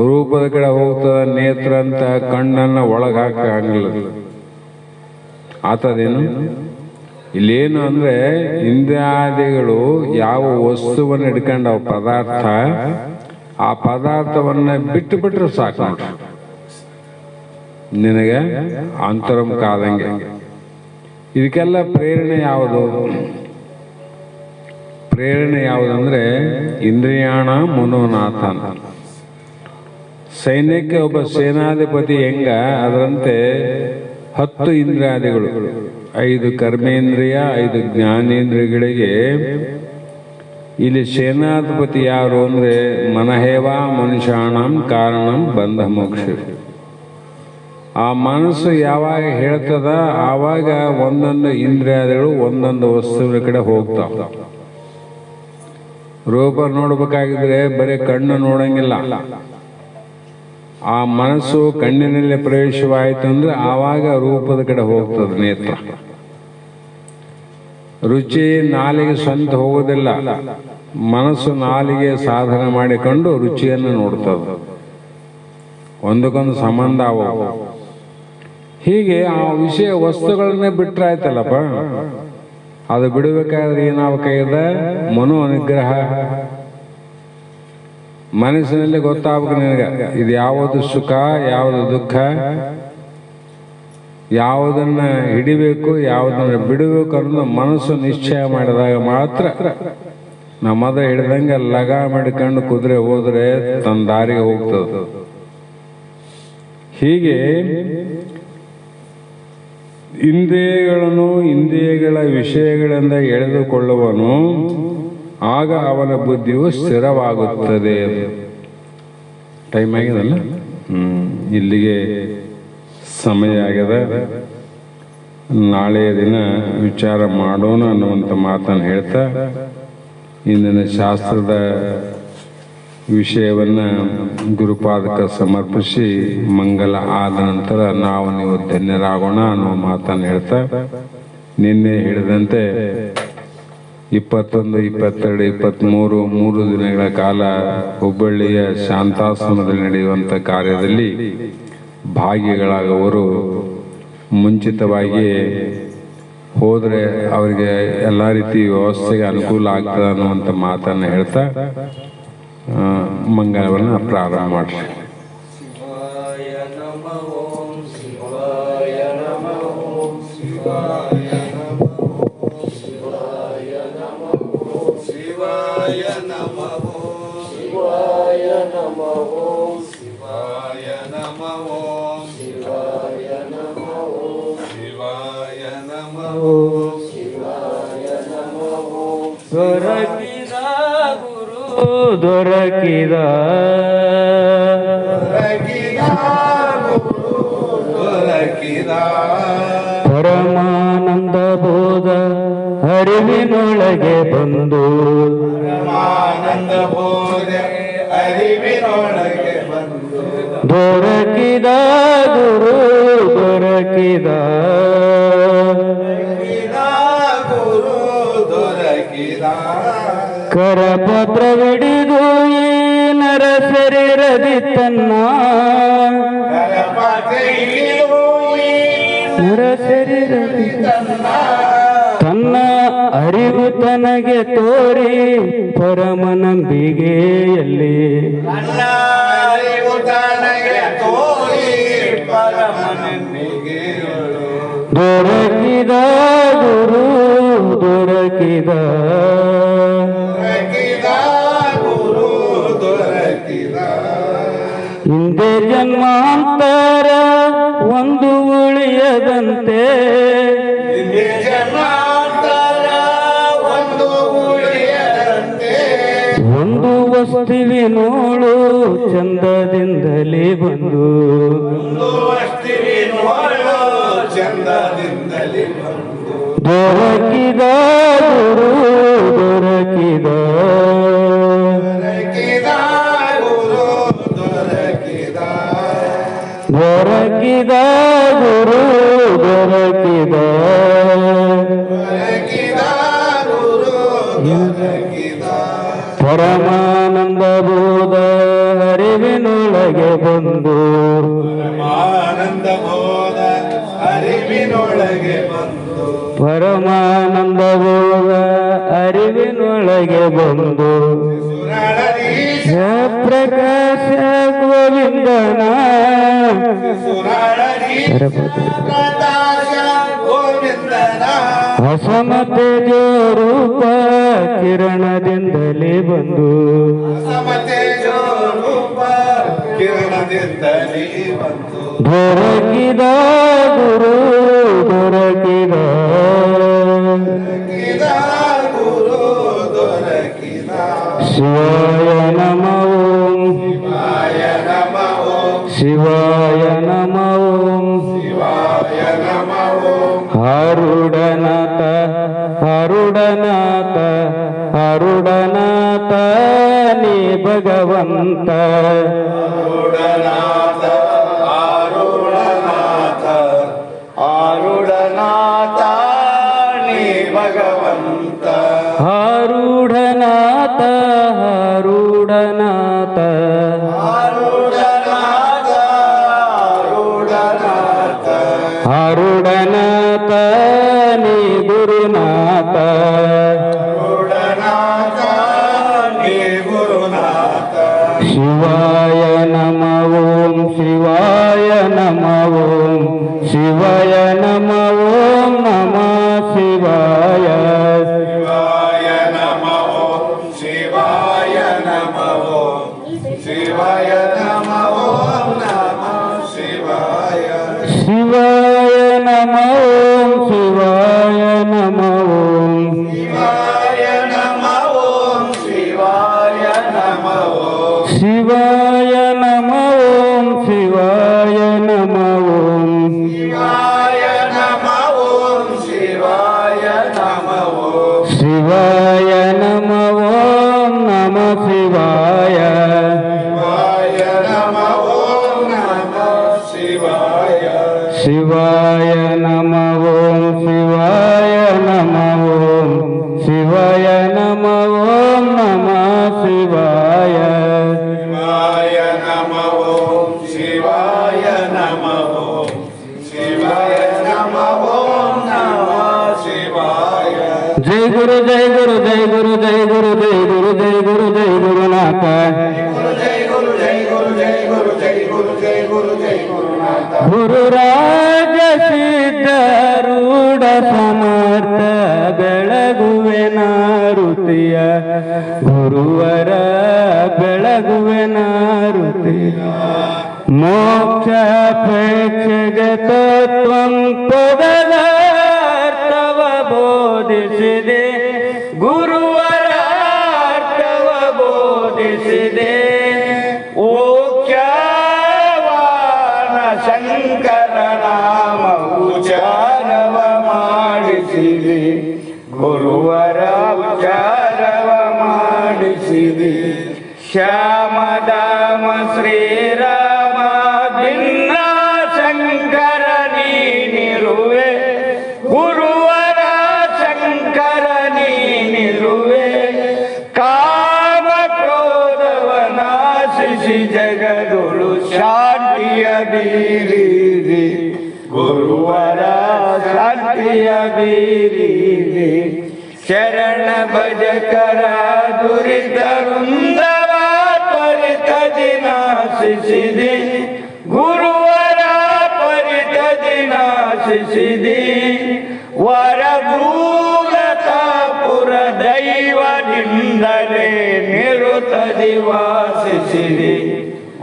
ರೂಪದ ಕಡೆ ಹೋಗ್ತದ, ನೇತ್ರ ಅಂತ ಕಣ್ಣನ್ನ ಒಳಗೆ ಹಾಕಂಗಿಲ್ಲ. ಆತದೇನು ಇಲ್ಲೇನು ಅಂದ್ರೆ, ಇಂದ್ರಿಯಾದಿಗಳು ಯಾವ ವಸ್ತುವನ್ನು ಹಿಡ್ಕೊಂಡವ ಪದಾರ್ಥ, ಆ ಪದಾರ್ಥವನ್ನ ಬಿಟ್ಟು ಬಿಟ್ರೆ ಸಾಕು ನಿನಗೆ ಅಂತರ್ಮುಖ ಆದಂಗೆ. ಇದಕ್ಕೆಲ್ಲ ಪ್ರೇರಣೆ ಯಾವುದು? ಪ್ರೇರಣೆ ಯಾವುದಂದ್ರೆ ಇಂದ್ರಿಯಾಣ ಮನೋನಾಥನ್. ಸೈನ್ಯಕ್ಕೆ ಒಬ್ಬ ಸೇನಾಧಿಪತಿ ಹೆಂಗ ಅದರಂತೆ 10 ಇಂದ್ರಿಯಾದಿಗಳು, 5 ಕರ್ಮೇಂದ್ರಿಯ, 5 ಜ್ಞಾನೇಂದ್ರಿಯಗಳಿಗೆ. ಇಲ್ಲಿ ಸೇನಾಧಿಪತಿ ಯಾರು ಅಂದ್ರೆ ಮನಹೇವ ಮನುಷ್ಯಾಣಂ ಕಾರಣಂ ಬಂಧ ಮೋಕ್ಷ. ಆ ಮನಸ್ಸು ಯಾವಾಗ ಹೇಳ್ತದ ಆವಾಗ ಒಂದೊಂದು ಇಂದ್ರಿಯಾದಿಗಳು ಒಂದೊಂದು ವಸ್ತುವಿನ ಕಡೆ ಹೋಗ್ತಾವ. ರೂಪ ನೋಡ್ಬೇಕಾಗಿದ್ರೆ ಬರೀ ಕಣ್ಣು ನೋಡಂಗಿಲ್ಲ. ಆ ಮನಸ್ಸು ಕಣ್ಣಿನಲ್ಲಿ ಪ್ರವೇಶವಾಯಿತು ಅಂದ್ರೆ ಆವಾಗ ರೂಪದ ಕಡೆ ಹೋಗ್ತದೆ ನೇತ್ರ. ರುಚಿ ನಾಲಿಗೆ ಸ್ವಂತ ಹೋಗೋದಿಲ್ಲ, ಮನಸ್ಸು ನಾಲಿಗೆ ಸಾಧನೆ ಮಾಡಿಕೊಂಡು ರುಚಿಯನ್ನು ನೋಡ್ತದೆ. ಒಂದಕ್ಕೊಂದು ಸಂಬಂಧ ಅವ. ಹೀಗೆ ಆ ವಿಷಯ ವಸ್ತುಗಳನ್ನೇ ಬಿಟ್ರಾಯ್ತಲ್ಲಪ್ಪ. ಅದು ಬಿಡಬೇಕಾದ್ರೆ ಏನಾಗಬೇಕಾಗಿದೆ? ಮನೋ ಅನುಗ್ರಹ. ಮನಸ್ಸಿನಲ್ಲಿ ಗೊತ್ತಾಗಬೇಕು ನಿನಗೆ ಇದು ಯಾವುದು ಸುಖ, ಯಾವುದು ದುಃಖ, ಯಾವುದನ್ನ ಹಿಡಿಬೇಕು, ಯಾವುದನ್ನ ಬಿಡಬೇಕು ಅನ್ನೋದು ಮನಸ್ಸು ನಿಶ್ಚಯ ಮಾಡಿದಾಗ ಮಾತ್ರ. ನಮ್ಮದ ಹಿಡಿದಂಗೆ ಲಗ ಮಾಡಿಕೊಂಡು ಕುದುರೆ ಹೋದ್ರೆ ತನ್ನ ದಾರಿಗೆ ಹೋಗ್ತದೆ. ಹೀಗೆ ಇಂದ್ರಿಯಗಳನ್ನು ಇಂದ್ರಿಯಗಳ ವಿಷಯಗಳಿಂದ ಎಳೆದುಕೊಳ್ಳುವನು, ಆಗ ಅವನ ಬುದ್ಧಿಯು ಸ್ಥಿರವಾಗುತ್ತದೆ. ಟೈಮ್ ಆಗಿದಲ್ಲ, ಇಲ್ಲಿಗೆ ಸಮಯ ಆಗಿದೆ. ನಾಳೆಯ ದಿನ ವಿಚಾರ ಮಾಡೋಣ ಅನ್ನುವಂಥ ಮಾತನ್ನು ಹೇಳ್ತಾ ಇಂದಿನ ಶಾಸ್ತ್ರದ ವಿಷಯವನ್ನು ಗುರುಪಾದಕ ಸಮರ್ಪಿಸಿ ಮಂಗಲ ಆದ ನಂತರ ನಾವು ನೀವು ಧನ್ಯರಾಗೋಣ ಅನ್ನೋ ಮಾತನ್ನು ಹೇಳ್ತಾ, ನಿನ್ನೆ ಹೇಳಿದಂತೆ 21, 22, 23 3 ದಿನಗಳ ಕಾಲ ಹುಬ್ಬಳ್ಳಿಯ ಶಾಂತಾಶ್ರಮದಲ್ಲಿ ನಡೆಯುವಂಥ ಕಾರ್ಯದಲ್ಲಿ ಭಾಗಿಗಳಾಗುವವರು ಮುಂಚಿತವಾಗಿ ಹೋದರೆ ಅವರಿಗೆ ಎಲ್ಲ ರೀತಿ ವ್ಯವಸ್ಥೆಗೆ ಅನುಕೂಲ ಆಗ್ತದೆ ಅನ್ನುವಂಥ ಮಾತನ್ನು ಹೇಳ್ತಾ ಮಂಗಳವನ್ನು ಪ್ರಾರಂಭ ಮಾಡಿ. ದೊರಕಿದ ಗುರು ದೊರಕಿದ ಪರಮಾನಂದ ಬೋಧ ಅರಿವಿನೊಳಗೆ ಬಂದು ಪರಮಾನಂದ ಬೋಧ ಅರಿವಿನೊಳಗೆ ಬಂದು ದೊರಕಿದ ಗುರು ದೊರಕಿದ ಕರಪತ್ರವಿಡಿದು ಈ ನರ ಶರೀರದಿ ತನ್ನ ಅರಿವು ತನಗೆ ತೋರಿ ಪರಮನಂಬಿಗೆಯಲ್ಲಿ ದೊರಕಿದ ಗುರು ದೊರಕಿದ ಹಿಂದೆ ಜನ್ಮಾಂತರ ಒಂದು ಉಳಿಯದಂತೆ ಒಂದು ವಸ್ತುವಿನೋಳು ಚಂದದಿಂದಲೇ ಬಂದು ದೊರಕಿದ ಗುರು ದೊರಕಿದ ದೊರಕಿದ ಗುರು ದೊರಕಿದ ಪರಮಾನಂದ ಬೋಧ ಅರಿವಿನೊಳಗೆ ಬಂದು ಆನಂದ ಬೋಧ ಅರಿವಿನೊಳಗೆ ಬಂದು ಪರಮಾನಂದ ಬೋಧ ಅರಿವಿನೊಳಗೆ ಬಂದು ಪ್ರಕಾಶ ಗೋವಿಂದನ ಗೋವಿಂದ ಹಸಮತೆ ರೂಪ ಕಿರಣದಿಂದಲೇ ಬಂದು ಸಮತೆ ರೂಪ ಕಿರಣದಿಂದಲೇ ಬಂತು ದೊರಕಿದ ಗುರು ದೊರಕಿದ ಗುರು ದೊರಕಿದ ಶಿವಾಯ ನಮೋ ಶಿವಾಯ ನಮಃ ಶಿವಾಯ ನಮೋ ಶಿವಾಯ ನಮಃ ಹರುಡನಾಥ ಹರುಡನಾಥ ಹರುಡನಾಥ ನೀ ಭಗವಂತ ಆರುಢನಾಥ ಆರುಢನಾಥ ಆರುಢನಾಥ ನೀ ಭಗವಂತ ಹರುಡನಾಥ ಹರುಡನಾಥ ಆರುಢನಾಥ ಆರುಢನಾಥ ಹರುಡನಾಥ ನೀ ಗುರುನಾಥ ಆರುಢನಾಥ ನೀ ಗುರುನಾಥ ಶಿವಾಯ ನಮಃ ಓಂ ಶಿವಾಯ ನಮಃ ಓಂ ಶಿವಾಯ ನಮಃ ಓಂ ನಮಃ ಶಿವಾಯ ಶಿವಾಯ ನಮಃ ಶಿವಾಯ ನಮಃ ಶಿವಾಯ ನಮಃ ನಮಃ ಶಿವಾಯ ಶಿವಾಯ ನಮಃ ಓಂ ಶಿವಾಯ ನಮಃ ಓಂ ಶಿವಾಯ ನಮಃ ಶಿವಾಯ ನಮಃ ಶಿವಾಯ ನಮಃ ಓಂ ಶಿವಾಯ ನಮಃ ಓಂ ಶಿವಾಯ ನಮಃ ಶಿವಾಯ ನಮಃ ಶಿವಾಯ ನಮಃ ಓಂ ನಮಃ ಶಿವಾಯ ಶಿವಾಯ ನಮಃ ನಮಃ ಶಿವಾಯ ಶಿವಾಯ ನಮಃ ಓಂ ಶಿವಾಯ ನಮಃ ಓಂ ಶಿವಾಯ ನಮಃ ಓಂ ನಮಃ ಶಿವಾಯ ಶಿವಾಯ ನಮಃ ಶಿವಾಯ ನಮಃ ಶಿವಾಯ ನಮಃ ನಮಃ ಶಿವಾಯ ಜೈ ಗುರು ಜೈ ಗುರು ಜೈ ಗುರು ಜೈ ಗುರು ಜೈ ಗುರು ಜೈ ಗುರು ಜೈ ಗುರುನಾಥ ಗುರು ಜೈ ಗುರು ಜೈ ಗುರು ಜೈ ಗುರು ಜೈ ಗುರು ಜೈ ಗುರು ಜೈ ಗುರುನಾಥ ಗುರುರಾಜ ಸಿದ್ಧಾರೂಢ ಸಮರ್ಥ ಬೆಳಗುವೆ ನಾರುತಿಯ ಗುರುವರ ಬೆಳಗುವೆ ನಾರುತಿಯ ಮೋಕ್ಷ ಪ್ರೇಕ್ಷಗ ತತ್ವಂ ಪದದ ಅರ್ಥವ ಬೋಧಿಸಿದೆ ಗುರುವರ ಅರ್ಥವ ಬೋಧಿಸಿದೆ ಓಕ್ಯಾವಾನ ಶಂಕರ ನಾಮ ಉಚಾರವ ಮಾಡಿಸಿದೆ ಗುರುವರ ಉಚಾರವ ಮಾಡಿಸಿದೆ ಶ್ಯಾಮದಾಮ ಶ್ರೀರಾಮ ಭಿನ್ನ ಶಂಕರ ನೀನಿರುವೆ ಗುರುವರ ಶಂಕರ ನೀನಿರುವೆ ಕಾಮ ಕ್ರೋಧವ ನಾಶಿಸಿ ಜಗದೊಳು ಶಾಂತಿಯ ಬೀರಿದೆ ಗುರುವರ ಶಾಂತಿಯ ಬೀರಿದೆ ಶರಣ ಭಜಕರ ದುರಿತ ವೃಂದವ ತ್ವರಿತದಿ ನಾಶಿಸಿದೆ ಗುರುವರ ಪರಿತದಿ ನಾಶಿಸಿದೆ ವರಭೂಲತಾಪುರ ದೈವದಿಂದಲೇ ನಿರುತದಿ ವಾಸಿಸಿದೆ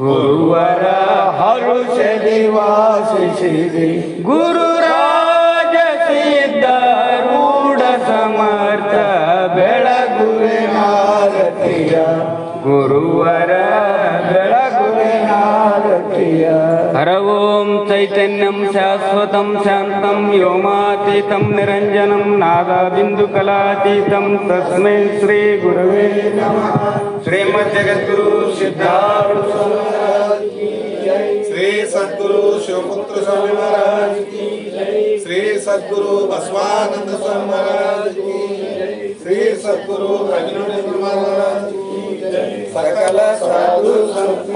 ಗುರುವರ ಹರುಷದಿ ವಾಸಿಸಿದೆ ಗುರುರಾಜ ಸಿದ್ಧಾರೂಢ ಸಮರ್ಥ ಬೆಳಗುವೆ ಆರತಿಯ ಗುರುವರ ಬೆಳಗುವೆ ಆರತಿಯ ಹರ ಓಂ ಚೈತನ್ಯಂ ಶಾಶ್ವತಂ ಶಾಂತಂ ವ್ಯೋಮಾತೀತಂ ನಿರಂಜನಂ ನಾದಬಿಂದುಕಲಾತೀತಂ ತಸ್ಮೈ ಶ್ರೀ ಗುರವೇ ನಮಃ ಶ್ರೀಮದ್ ಜಗದ್ಗುರು ಸಿದ್ಧಾರೂಢ ಮಹಾರಾಜ್ ಕಿ ಜೈ ಶ್ರೀ ಸದ್ಗುರು ಶಿವಪುತ್ರ ಸ್ವಾಮಿ ಮಹಾರಾಜ್ ಕಿ ಜೈ ಶ್ರೀ ಸದ್ಗುರು ಬಸವಾನಂದ ಸ್ವಾಮಿ ಮಹಾರಾಜ್ ಕಿ ಜೈ ಶ್ರೀ ಸದ್ಗುರು ಪ್ರಜ್ಞಾನಂದ ಮಹಾರಾಜ್ ಕಿ ಜೈ ಸಕಲ ಸಾಧು ಸಂತ